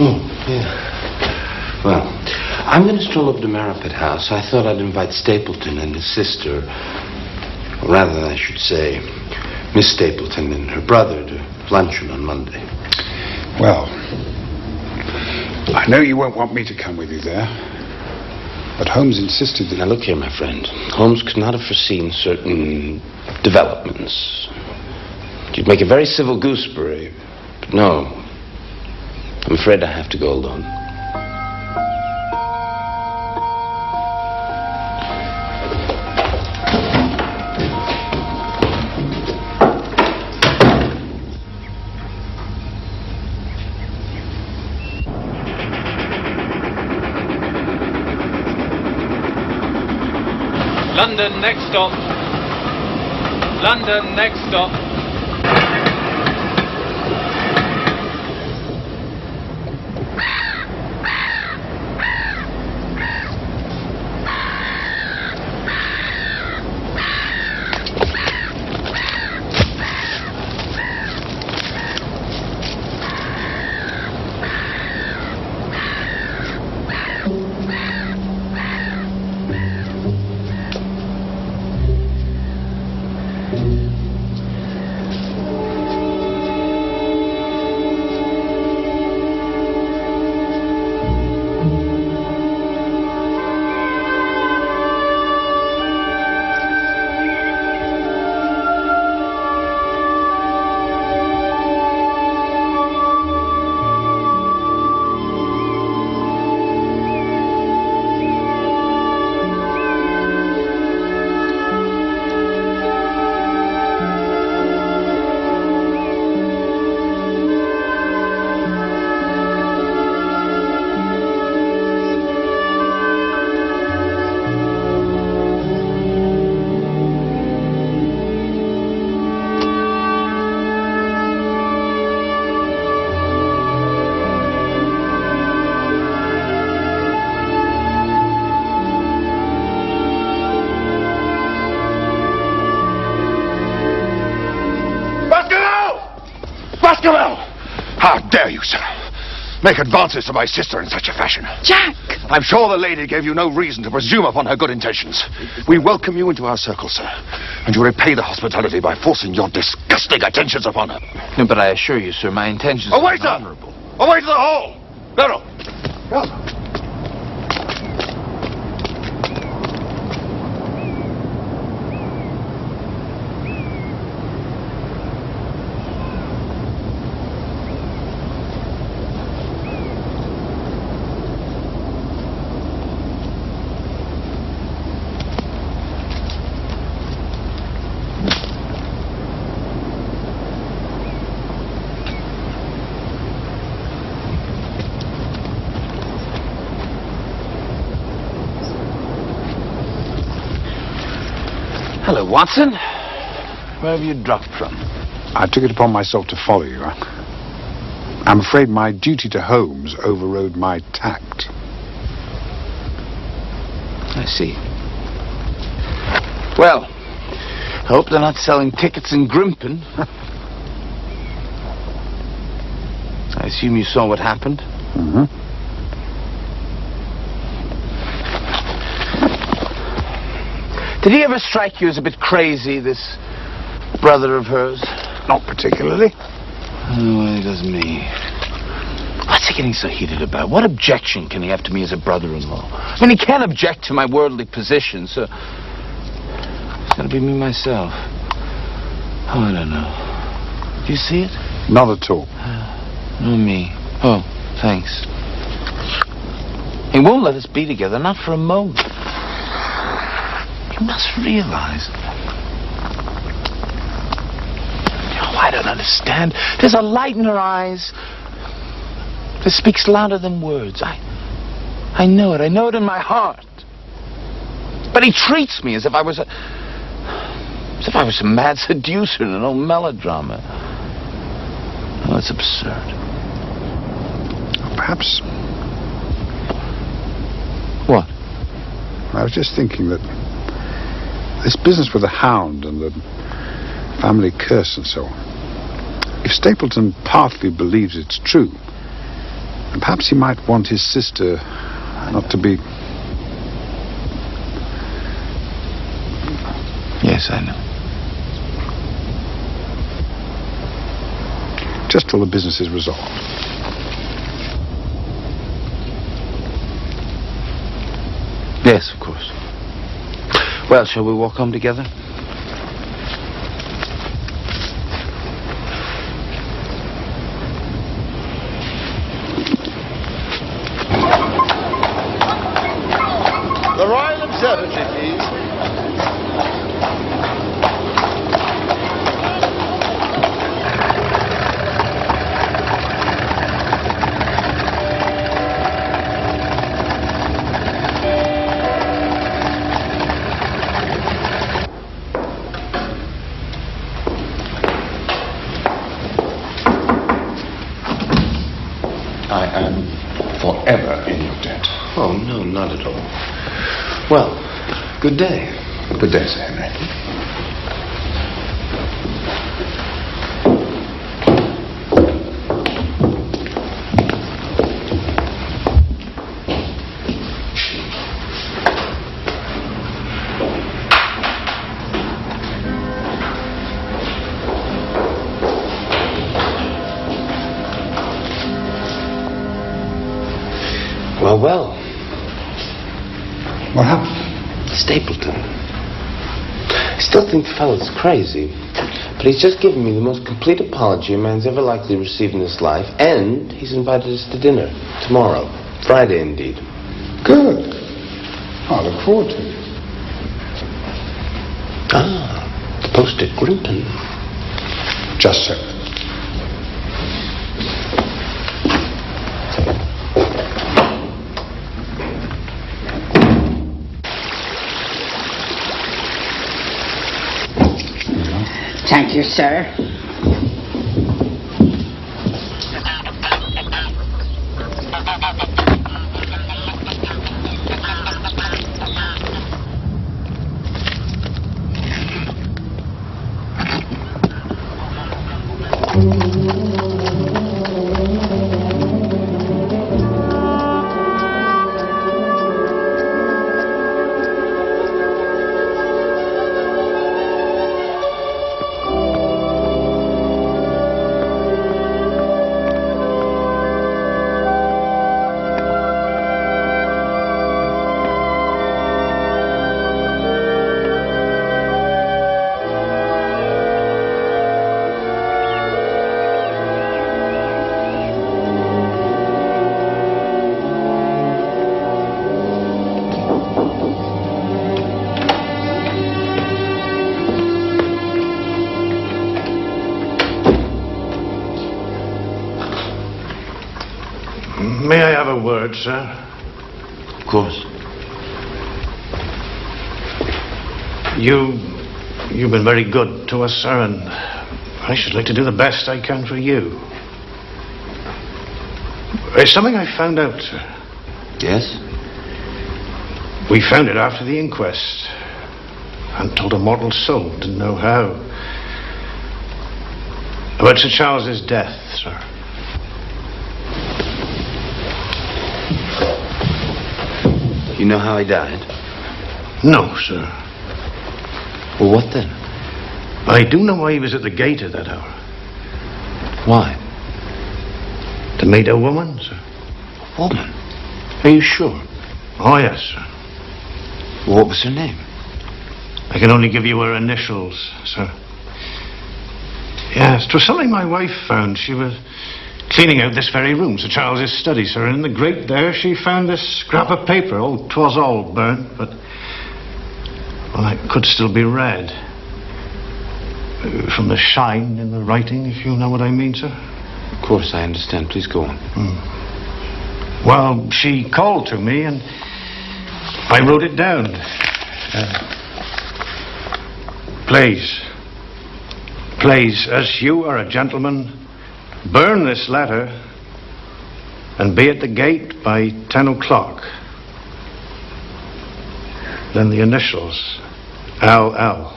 Oh, yeah. Well, I'm going to stroll over to Maripet House. I thought I'd invite Stapleton and his sister, or rather, I should say, Miss Stapleton and her brother to luncheon on Monday. Well, I know you won't want me to come with you there, but Holmes insisted that... Now, look here, my friend. Holmes could not have foreseen certain developments. You'd make a very civil gooseberry, but no. I'm afraid I have to go alone. London, next stop. London, next stop. Baskerville! How dare you, sir, make advances to my sister in such a fashion? Jack! I'm sure the lady gave you no reason to presume upon her good intentions. We welcome you into our circle, sir, and you repay the hospitality by forcing your disgusting attentions upon her. No, but I assure you, sir, my intentions Away, are sir! honorable. Away to the hall! Beryl! Hello, Watson. Where have you dropped from? I took it upon myself to follow you. I'm afraid my duty to Holmes overrode my tact. I see. Well, I hope they're not selling tickets in Grimpen. I assume you saw what happened? Mm-hmm. Did he ever strike you as a bit crazy, this brother of hers? Not particularly. Oh, well, he doesn't me. What's he getting so heated about? What objection can he have to me as a brother-in-law? I mean, he can't object to my worldly position, so... It's gonna be me myself. Oh, I don't know. Do you see it? Not at all. No, me. Oh, thanks. He won't let us be together, not for a moment. You must realize... Oh, I don't understand. There's a light in her eyes that speaks louder than words. I know it. I know it in my heart. But he treats me as if I was some mad seducer in an old melodrama. Oh, it's absurd. Perhaps... What? I was just thinking that this business with the Hound and the family curse and so on, if Stapleton partly believes it's true, And perhaps he might want his sister not to be... Yes, I know. Just till the business is resolved. Yes, of course. Well, shall we walk home together? The Royal Observatory, please. I am forever in your debt. Oh, no, not at all. Well, good day. Good day, Sir Henry. Well. What happened? Stapleton. I still think the fellow's crazy, but he's just given me the most complete apology a man's ever likely to receive in his life, and he's invited us to dinner tomorrow. Friday, indeed. Good. I look forward to it. Ah, the post at Grimpen. Just so. Thank you, sir. May I have a word, sir? Of course. You've been very good to us, sir, and I should like to do the best I can for you. There's something I found out, sir. Yes? We found it after the inquest. And told a mortal soul, didn't know how. About Sir Charles's death, sir. You know how he died? No, sir. Well, what then? I do know why he was at the gate at that hour. Why? To meet a woman, sir. A woman? Are you sure? Oh, yes, sir. Well, what was her name? I can only give you her initials, sir. Yes, 'twas something my wife found. She was cleaning out this very room, Sir Charles's study, sir, and in the grate there she found this scrap of paper. Oh, 'twas all burnt, but... well, it could still be read. From the shine in the writing, if you know what I mean, sir. Of course, I understand. Please go on. Well, she called to me, and I wrote it down. Please, as you are a gentleman, burn this letter and be at the gate by 10 o'clock. Then the initials, LL.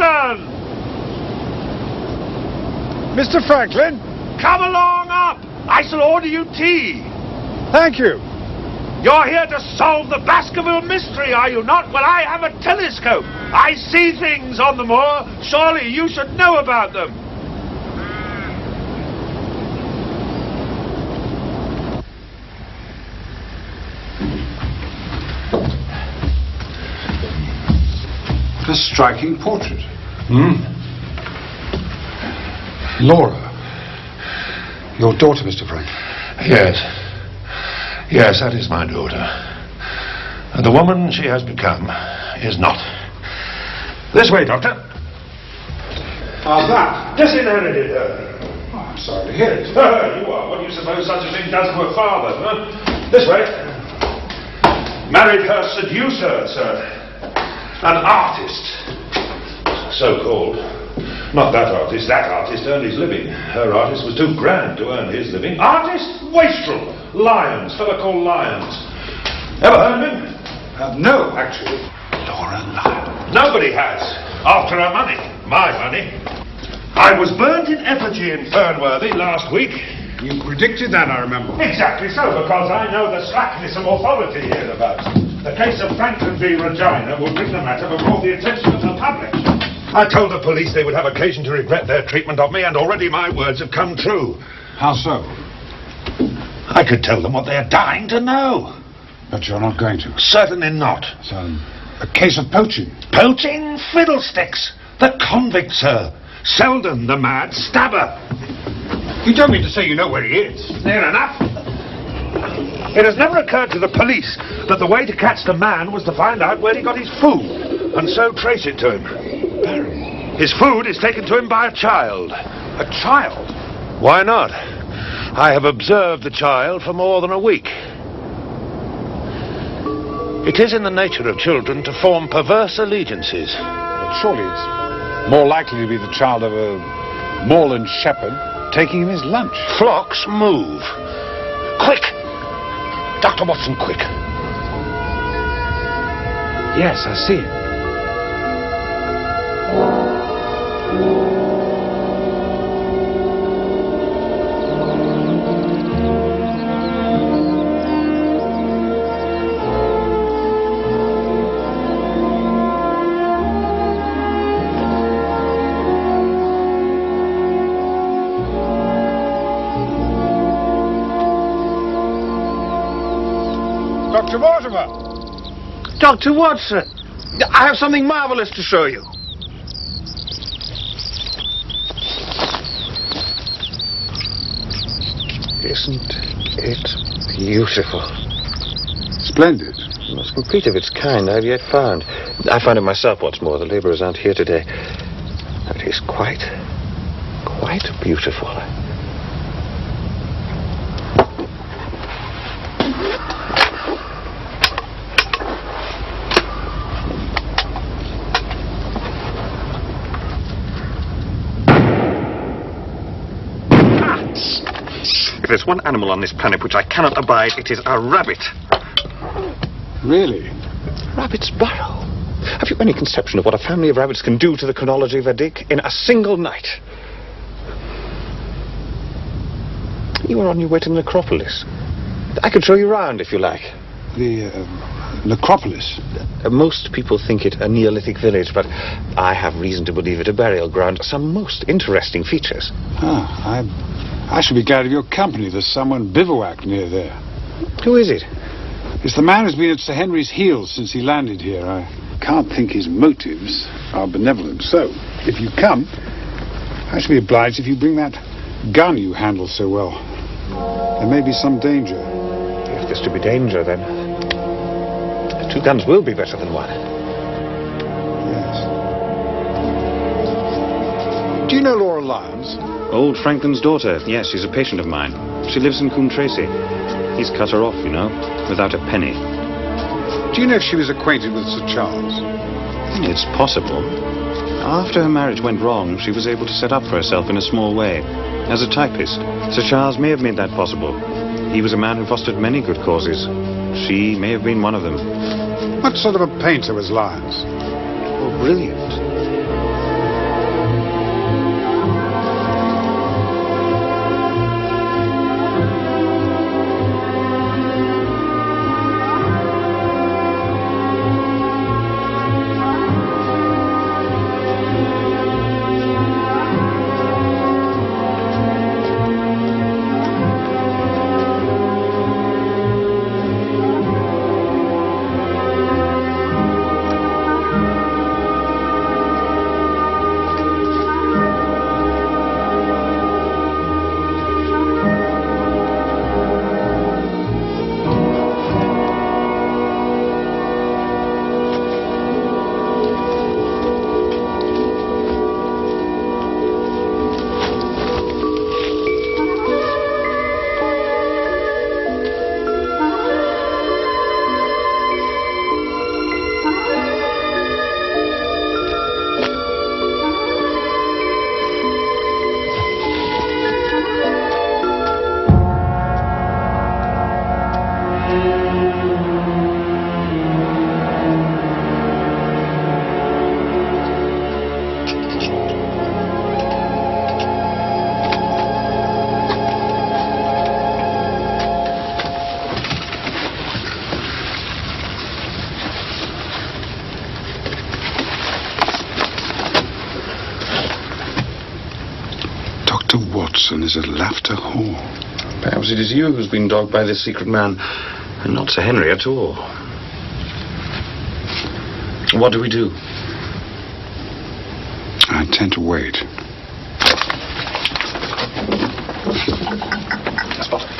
turn! Mr. Franklin? Come along up! I shall order you tea. Thank you. You're here to solve the Baskerville mystery, are you not? Well, I have a telescope. I see things on the moor. Surely you should know about them. What a striking portrait. Laura. Your daughter, Mr. Franklin. Yes. Yes, that is my daughter. And the woman she has become is not. This way, Doctor. How's that? Disinherited her. Oh, I'm sorry to hear it. You are. What do you suppose such a thing does to a father, huh? This way. Married her seducer, sir. An artist. So-called. Not that artist. That artist earned his living. Her artist was too grand to earn his living. Artist? Wastrel. Lions. Fella called Lions. Ever heard of him? No, actually. Laura Lyons. Nobody has. After her money. My money. I was burnt in effigy in Fernworthy last week. You predicted that, I remember. Exactly so, because I know the slackness of authority hereabouts. The case of Franklin v. Regina will bring the matter before the attention of the public. I told the police they would have occasion to regret their treatment of me, and already my words have come true. How so? I could tell them what they're dying to know. But you're not going to. Certainly not. It's a case of poaching. Poaching? Fiddlesticks. The convict, sir. Selden, the mad stabber. You don't mean to say you know where he is? Near enough. It has never occurred to the police that the way to catch the man was to find out where he got his food, and so trace it to him. Barry. His food is taken to him by a child. A child? Why not? I have observed the child for more than a week. It is in the nature of children to form perverse allegiances. But surely it's more likely to be the child of a moorland shepherd taking him his lunch. Flocks move. Quick! Dr. Watson, quick. Yes, I see it. Dr. Mortimer! Dr. Watson, I have something marvelous to show you. Isn't it beautiful? Splendid. The most complete of its kind I've yet found. I found it myself, what's more. The labourers aren't here today. It is quite beautiful. If there's one animal on this planet which I cannot abide, it is a rabbit. Really? Rabbit's burrow. Have you any conception of what a family of rabbits can do to the chronology of a dig in a single night? You are on your way to the necropolis. I could show you round if you like. The necropolis? Most people think it a Neolithic village, but I have reason to believe it a burial ground. Some most interesting features. I should be glad of your company. There's someone bivouacked near there. Who is it? It's the man who's been at Sir Henry's heels since he landed here. I can't think his motives are benevolent. So, if you come, I shall be obliged if you bring that gun you handle so well. There may be some danger. If there's to be danger, then two guns will be better than one. Yes. Do you know Laura Lyons? Old Franklin's daughter. Yes, she's a patient of mine. She lives in Coombe Tracy. He's cut her off, you know, without a penny. Do you know if she was acquainted with Sir Charles? It's possible. After her marriage went wrong, she was able to set up for herself in a small way. As a typist, Sir Charles may have made that possible. He was a man who fostered many good causes. She may have been one of them. What sort of a painter was Lyons? Oh, brilliant. Watson is at Laughter Hall. Perhaps it is you who's been dogged by this secret man, and not Sir Henry at all. What do we do? I intend to wait. Spot.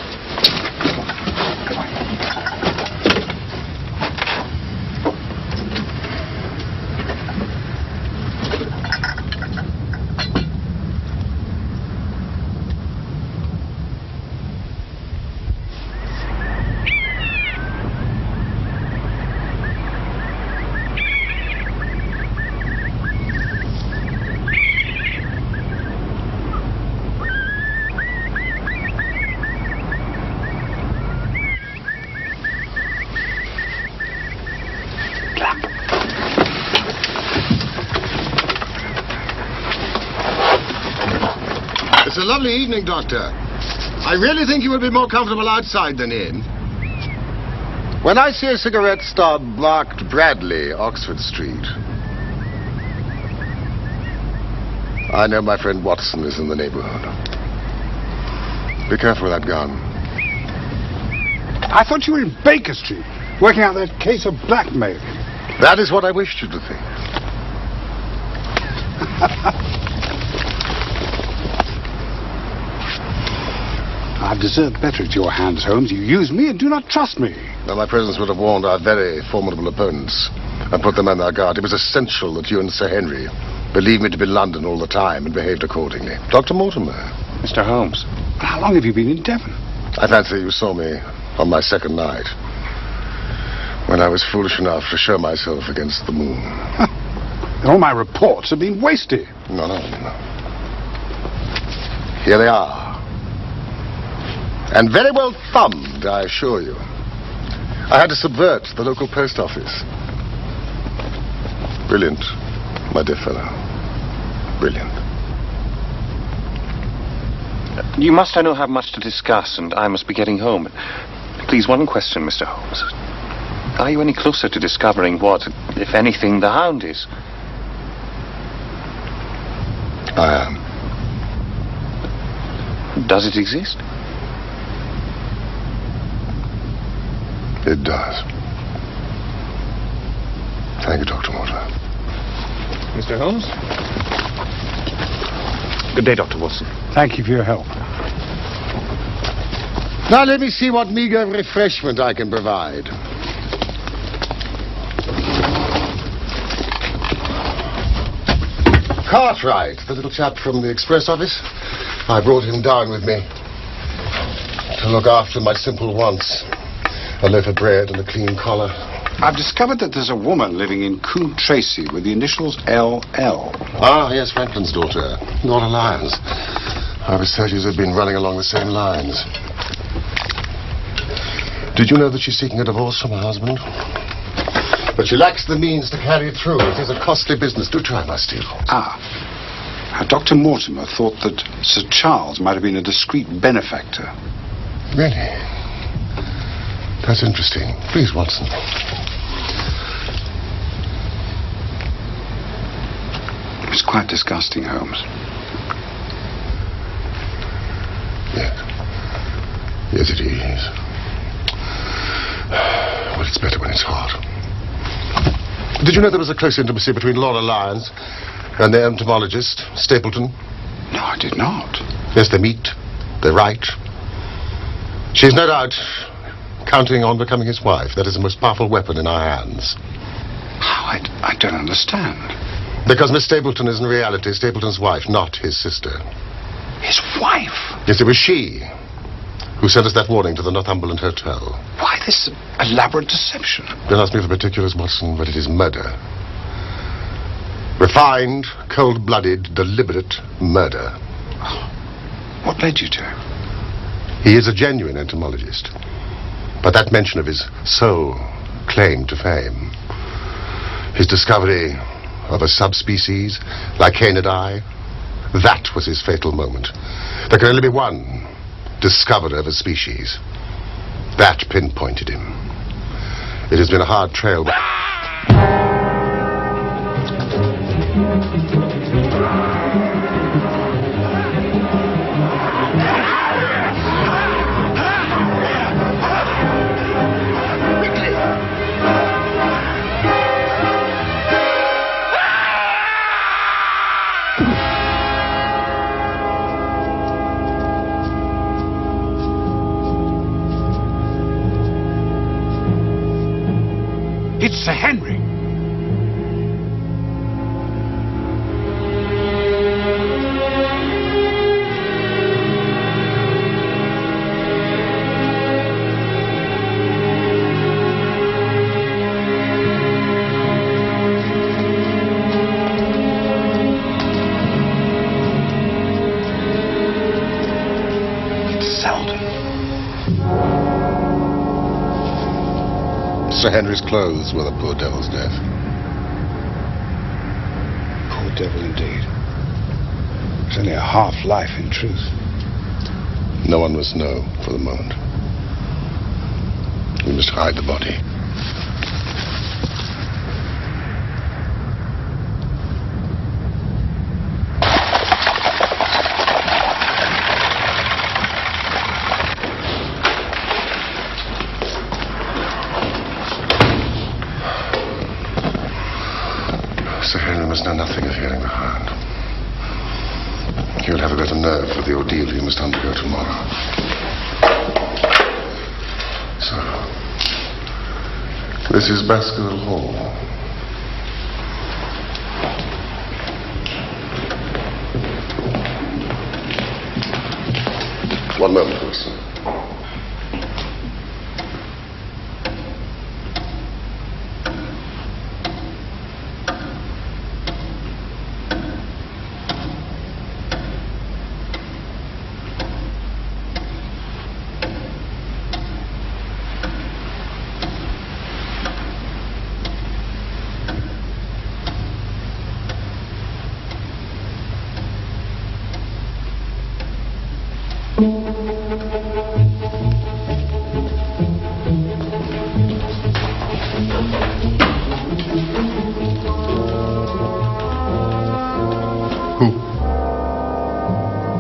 It's a lovely evening, Doctor. I really think you will be more comfortable outside than in. When I see a cigarette stub marked Bradley, Oxford Street, I know my friend Watson is in the neighborhood. Be careful with that gun. I thought you were in Baker Street, working out that case of blackmail. That is what I wished you to think. I've deserved better at your hands, Holmes. You use me and do not trust me. Well, my presence would have warned our very formidable opponents and put them on their guard. It was essential that you and Sir Henry believed me to be in London all the time and behaved accordingly. Dr. Mortimer. Mr. Holmes. How long have you been in Devon? I fancy you saw me on my second night, when I was foolish enough to show myself against the moon. All my reports have been wasted. No. Here they are. And very well thumbed, I assure you. I had to subvert the local post office. Brilliant, my dear fellow. Brilliant. You must, I know, have much to discuss, and I must be getting home. Please, one question, Mr. Holmes. Are you any closer to discovering what, if anything, the Hound is? I am. Does it exist? It does. Thank you, Dr. Mortimer. Mr. Holmes? Good day, Dr. Watson. Thank you for your help. Now let me see what meager refreshment I can provide. Cartwright, the little chap from the express office. I brought him down with me to look after my simple wants. A loaf of bread and a clean collar. I've discovered that there's a woman living in Coombe Tracy with the initials LL. Ah, yes, Franklin's daughter, Nora Lyons. Our researchers have been running along the same lines. Did you know that she's seeking a divorce from her husband? But she lacks the means to carry it through. It is a costly business. Do try my steel. Now, Dr. Mortimer thought that Sir Charles might have been a discreet benefactor. Really? That's interesting. Please, Watson. It's quite disgusting, Holmes. Yes. Yes, it is. Well, it's better when it's hot. Did you know there was a close intimacy between Laura Lyons and the entomologist, Stapleton? No, I did not. Yes, they meet. They write. She's no doubt counting on becoming his wife. That is the most powerful weapon in our hands. How? I don't understand. Because Miss Stapleton is in reality Stapleton's wife, not his sister. His wife? Yes, it was she who sent us that warning to the Northumberland Hotel. Why this elaborate deception? Don't ask me for particulars, Watson, but it is murder. Refined, cold-blooded, deliberate murder. What led you to him? He is a genuine entomologist. But that mention of his sole claim to fame, his discovery of a subspecies, Lycaenidae, that was his fatal moment. There can only be one discoverer of a species. That pinpointed him. It has been a hard trail, but... It's Sir Henry. Sir Henry's clothes were the poor devil's death. Poor devil indeed. It's only a half-life in truth. No one must know for the moment. We must hide the body. Sir Henry must know nothing of hearing the Hound. He will have a better nerve for the ordeal he must undergo tomorrow. So, this is Baskerville Hall. One moment, Wilson.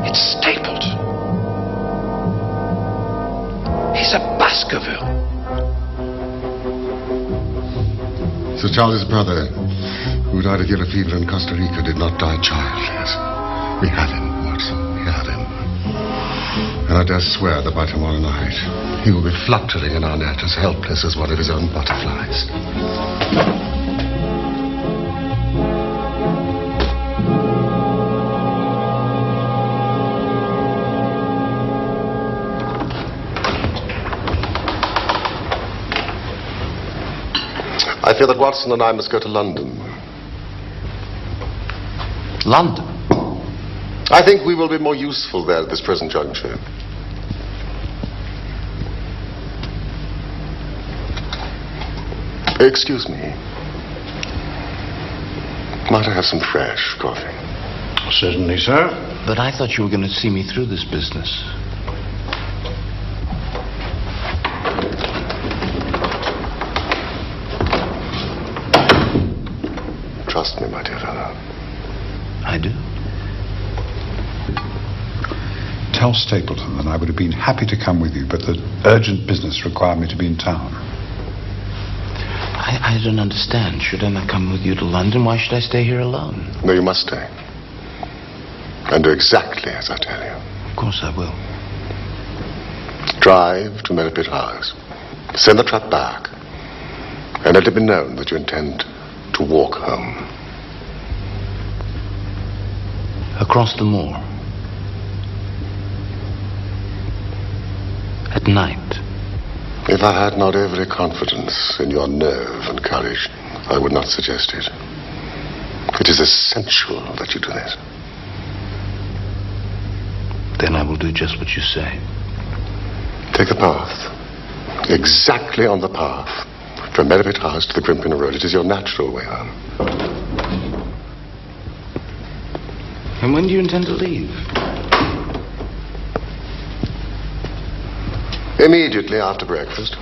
It's stapled. He's a Baskerville. Sir Charles's brother, who died of yellow fever in Costa Rica, did not die childless. We have him, Watson. We have him. And I dare swear that by tomorrow night, he will be fluttering in our net as helpless as one of his own butterflies. I fear that Watson and I must go to London. London? I think we will be more useful there at this present juncture. Excuse me. Might I have some fresh coffee? Certainly, sir. But I thought you were going to see me through this business. Trust me, my dear fellow. I do. Tell Stapleton that I would have been happy to come with you, but that urgent business required me to be in town. I don't understand. Should I not come with you to London? Why should I stay here alone? No, you must stay. And do exactly as I tell you. Of course I will. Drive to Merripit House. Send the trap back. And let it be known that you intend to walk home. Across the moor. At night. If I had not every confidence in your nerve and courage, I would not suggest it. It is essential that you do this. Then I will do just what you say. Take the path. Exactly on the path. From Merripit House to the Grimpen Road. It is your natural way home. And when do you intend to leave? Immediately after breakfast.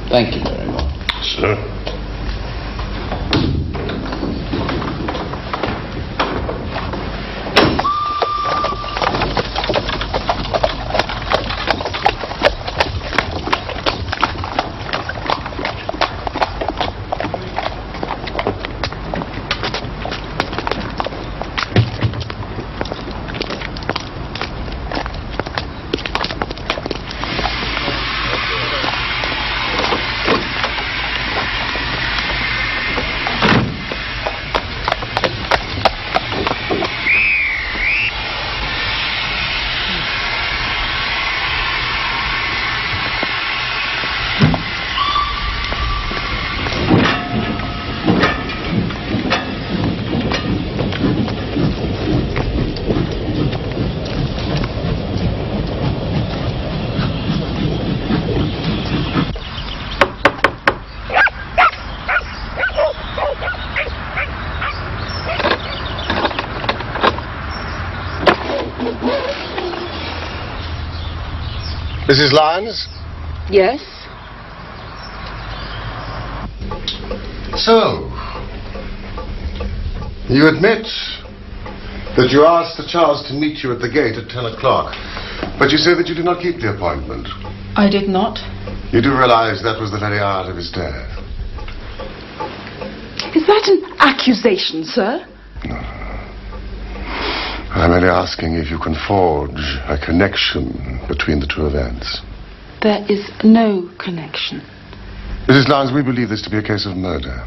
Thank you very much. Sir. Mrs. Lyons? Yes? So, you admit that you asked Sir Charles to meet you at the gate at 10 o'clock, but you say that you did not keep the appointment. I did not. You do realize that was the very hour of his death? Is that an accusation, sir? I'm only asking if you can forge a connection between the two events. There is no connection. Mrs. Lyons, we believe this to be a case of murder.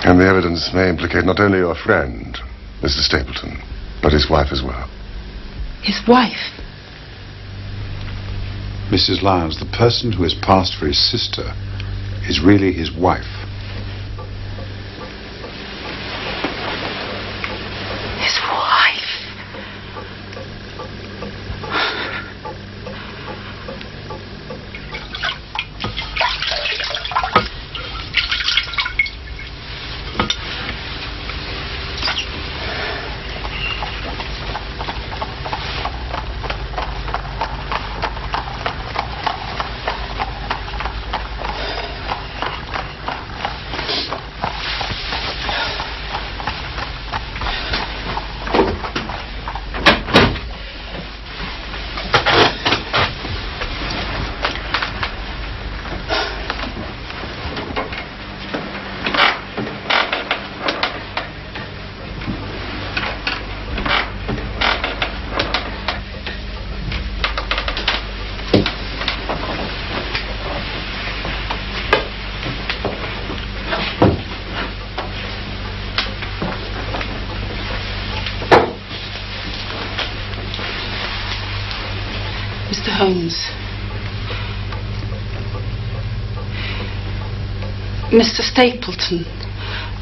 And the evidence may implicate not only your friend, Mr. Stapleton, but his wife as well. His wife? Mrs. Lyons, the person who has passed for his sister is really his wife. His wife? Mr. Holmes. Mr. Stapleton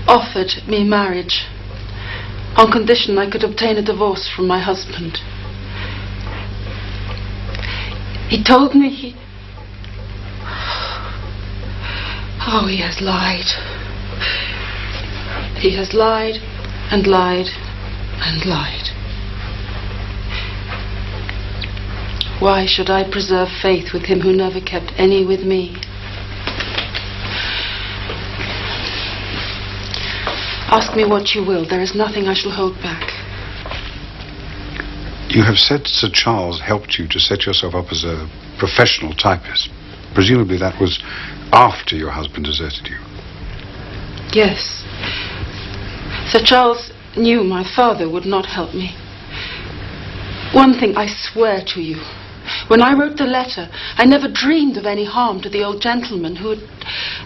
offered me marriage on condition I could obtain a divorce from my husband. He told me he... Oh, he has lied. He has lied and lied and lied. Why should I preserve faith with him who never kept any with me? Ask me what you will. There is nothing I shall hold back. You have said Sir Charles helped you to set yourself up as a professional typist. Presumably that was after your husband deserted you. Yes. Sir Charles knew my father would not help me. One thing I swear to you. When I wrote the letter, I never dreamed of any harm to the old gentleman who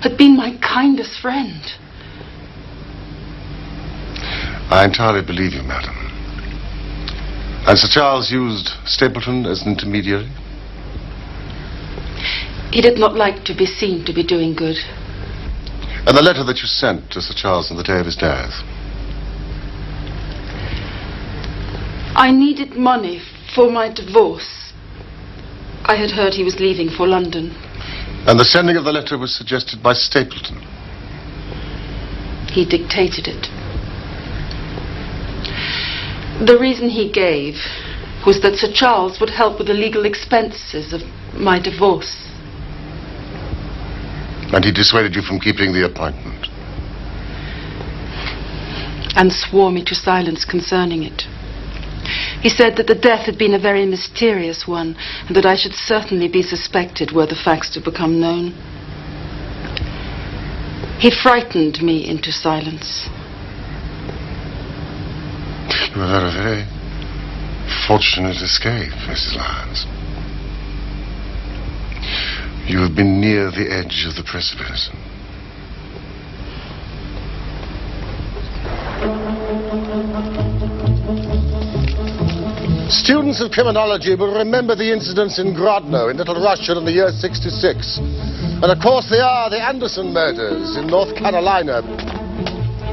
had been my kindest friend. I entirely believe you, madam. And Sir Charles used Stapleton as an intermediary? He did not like to be seen to be doing good. And the letter that you sent to Sir Charles on the day of his death? I needed money for my divorce. I had heard he was leaving for London. And the sending of the letter was suggested by Stapleton? He dictated it. The reason he gave was that Sir Charles would help with the legal expenses of my divorce. And he dissuaded you from keeping the appointment? And swore me to silence concerning it. He said that the death had been a very mysterious one, and that I should certainly be suspected were the facts to become known. He frightened me into silence. You have had a very fortunate escape, Mrs. Lyons. You have been near the edge of the precipice. Students of criminology will remember the incidents in Grodno in Little Russia in the year 66. And of course they are the Anderson murders in North Carolina.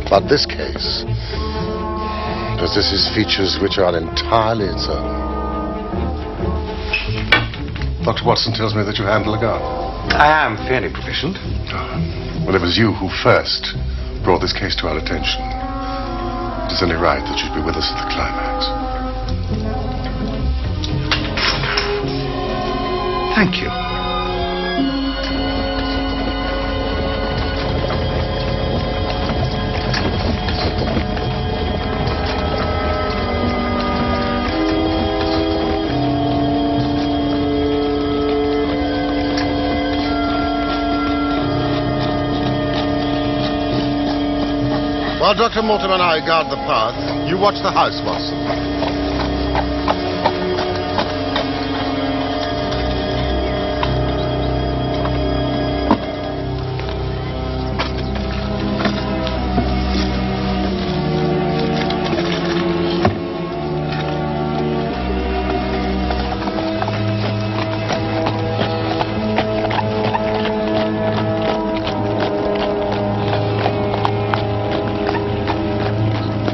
But this case possesses features which are entirely its own. Dr. Watson tells me that you handle a gun. I am fairly proficient. Well, it was you who first brought this case to our attention. It is only right that you should be with us at the climax. Thank you. While Dr. Mortimer and I guard the path, you watch the house, Watson.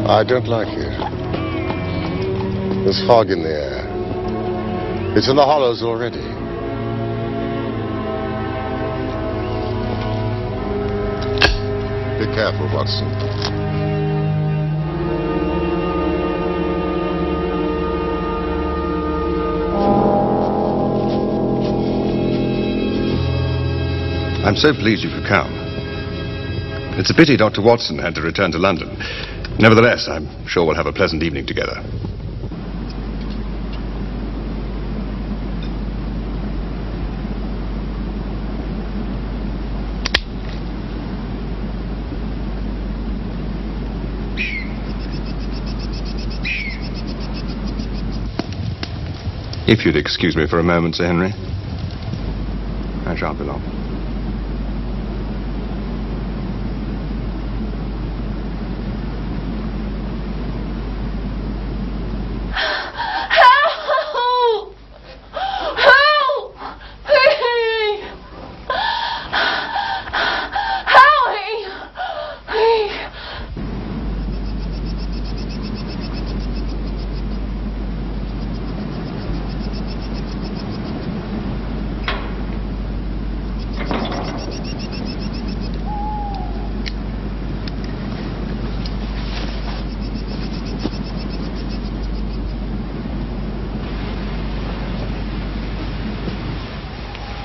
I don't like it. There's fog in the air. It's in the hollows already. Be careful, Watson. I'm so pleased you could come. It's a pity Dr. Watson had to return to London. Nevertheless, I'm sure we'll have a pleasant evening together. If you'd excuse me for a moment, Sir Henry. I shan't be long.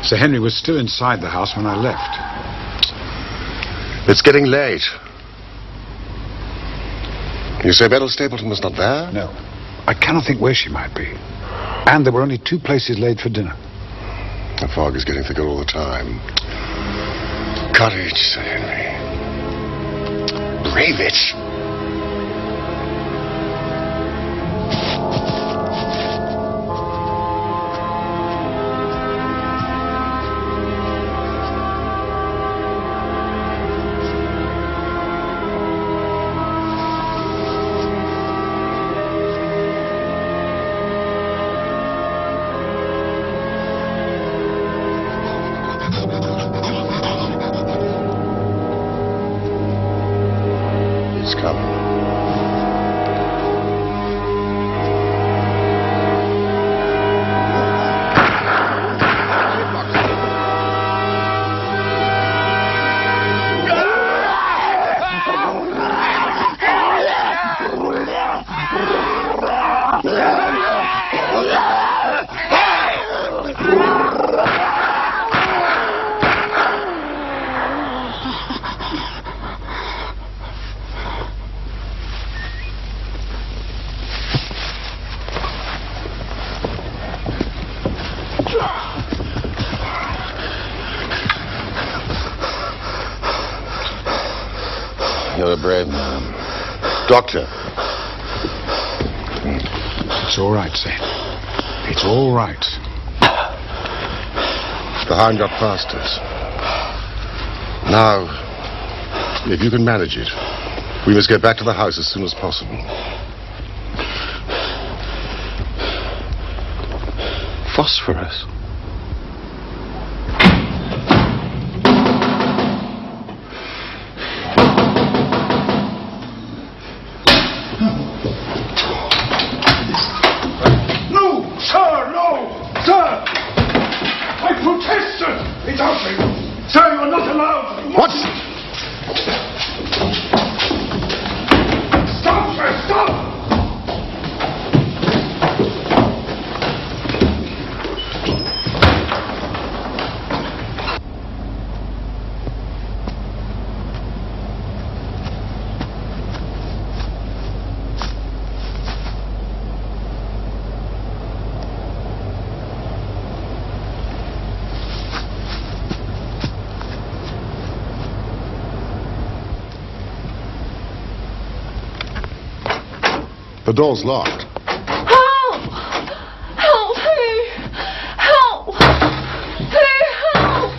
Sir Henry was still inside the house when I left. It's getting late. You say Beryl Stapleton was not there? No. I cannot think where she might be. And there were only 2 places laid for dinner. The fog is getting thicker all the time. Courage, Sir Henry. Brave it. You're a brave man. Doctor. It's all right, Saint. It's all right. The Hound got past us. Now, if you can manage it, we must get back to the house as soon as possible. Phosphorus. The door's locked. Help! Help! Who? Help! Who? Help!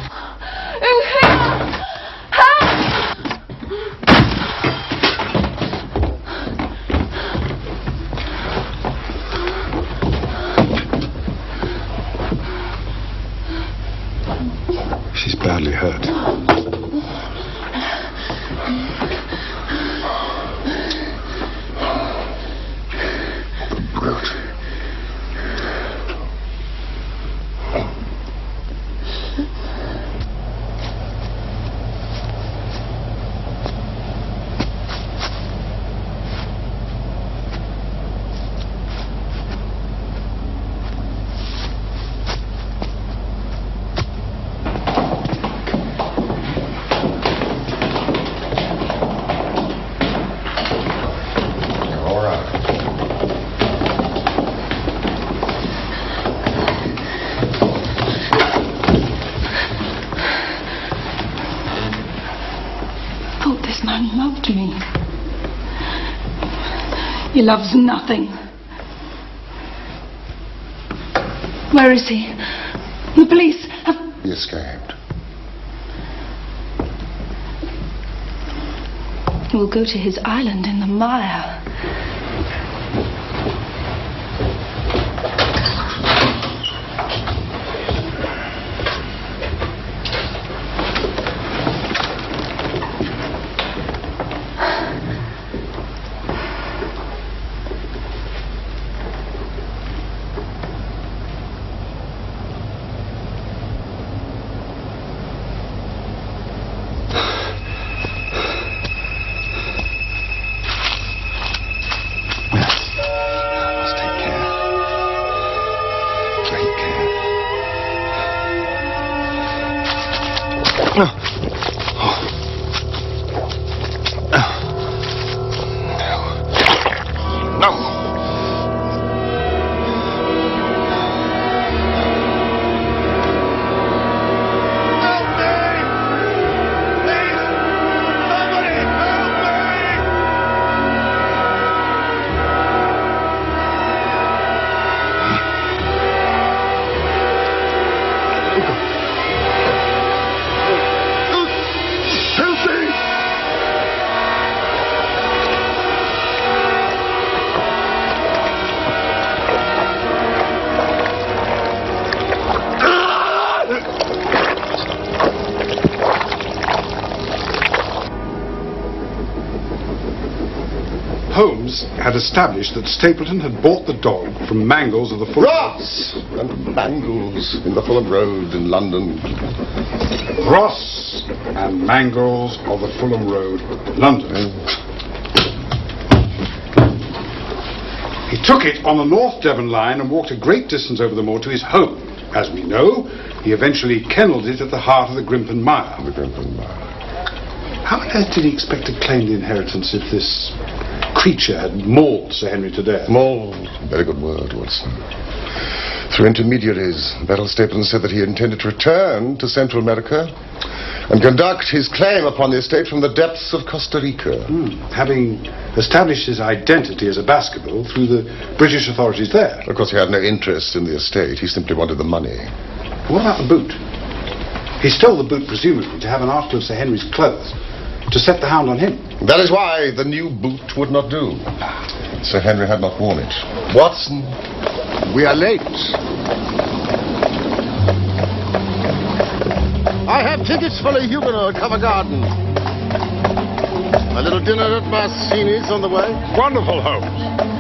Who here? Help! She's badly hurt. He loves nothing. Where is he? The police have... He escaped. We'll go to his island in the mire. Holmes had established that Stapleton had bought the dog from Mangles of the Fulham... Ross and Mangles in the Fulham Road in London. Ross and Mangles of the Fulham Road, London. He took it on the North Devon line and walked a great distance over the moor to his home. As we know, he eventually kennelled it at the heart of the Grimpen Mire. The Grimpen Mire. How on earth did he expect to claim the inheritance if this creature had mauled Sir Henry to death? Mauled. Very good word, Watson. Through intermediaries, Beryl Stapleton said that he intended to return to Central America and conduct his claim upon the estate from the depths of Costa Rica. Having established his identity as a Baskerville through the British authorities there. Of course, he had no interest in the estate. He simply wanted the money. What about the boot? He stole the boot, presumably, to have an article of Sir Henry's clothes, to set the hound on him. That is why the new boot would not do. Sir Henry had not worn it. Watson, we are late. I have tickets for the Huguenot at Covent Garden. A little dinner at Massini's on the way. Wonderful, Holmes.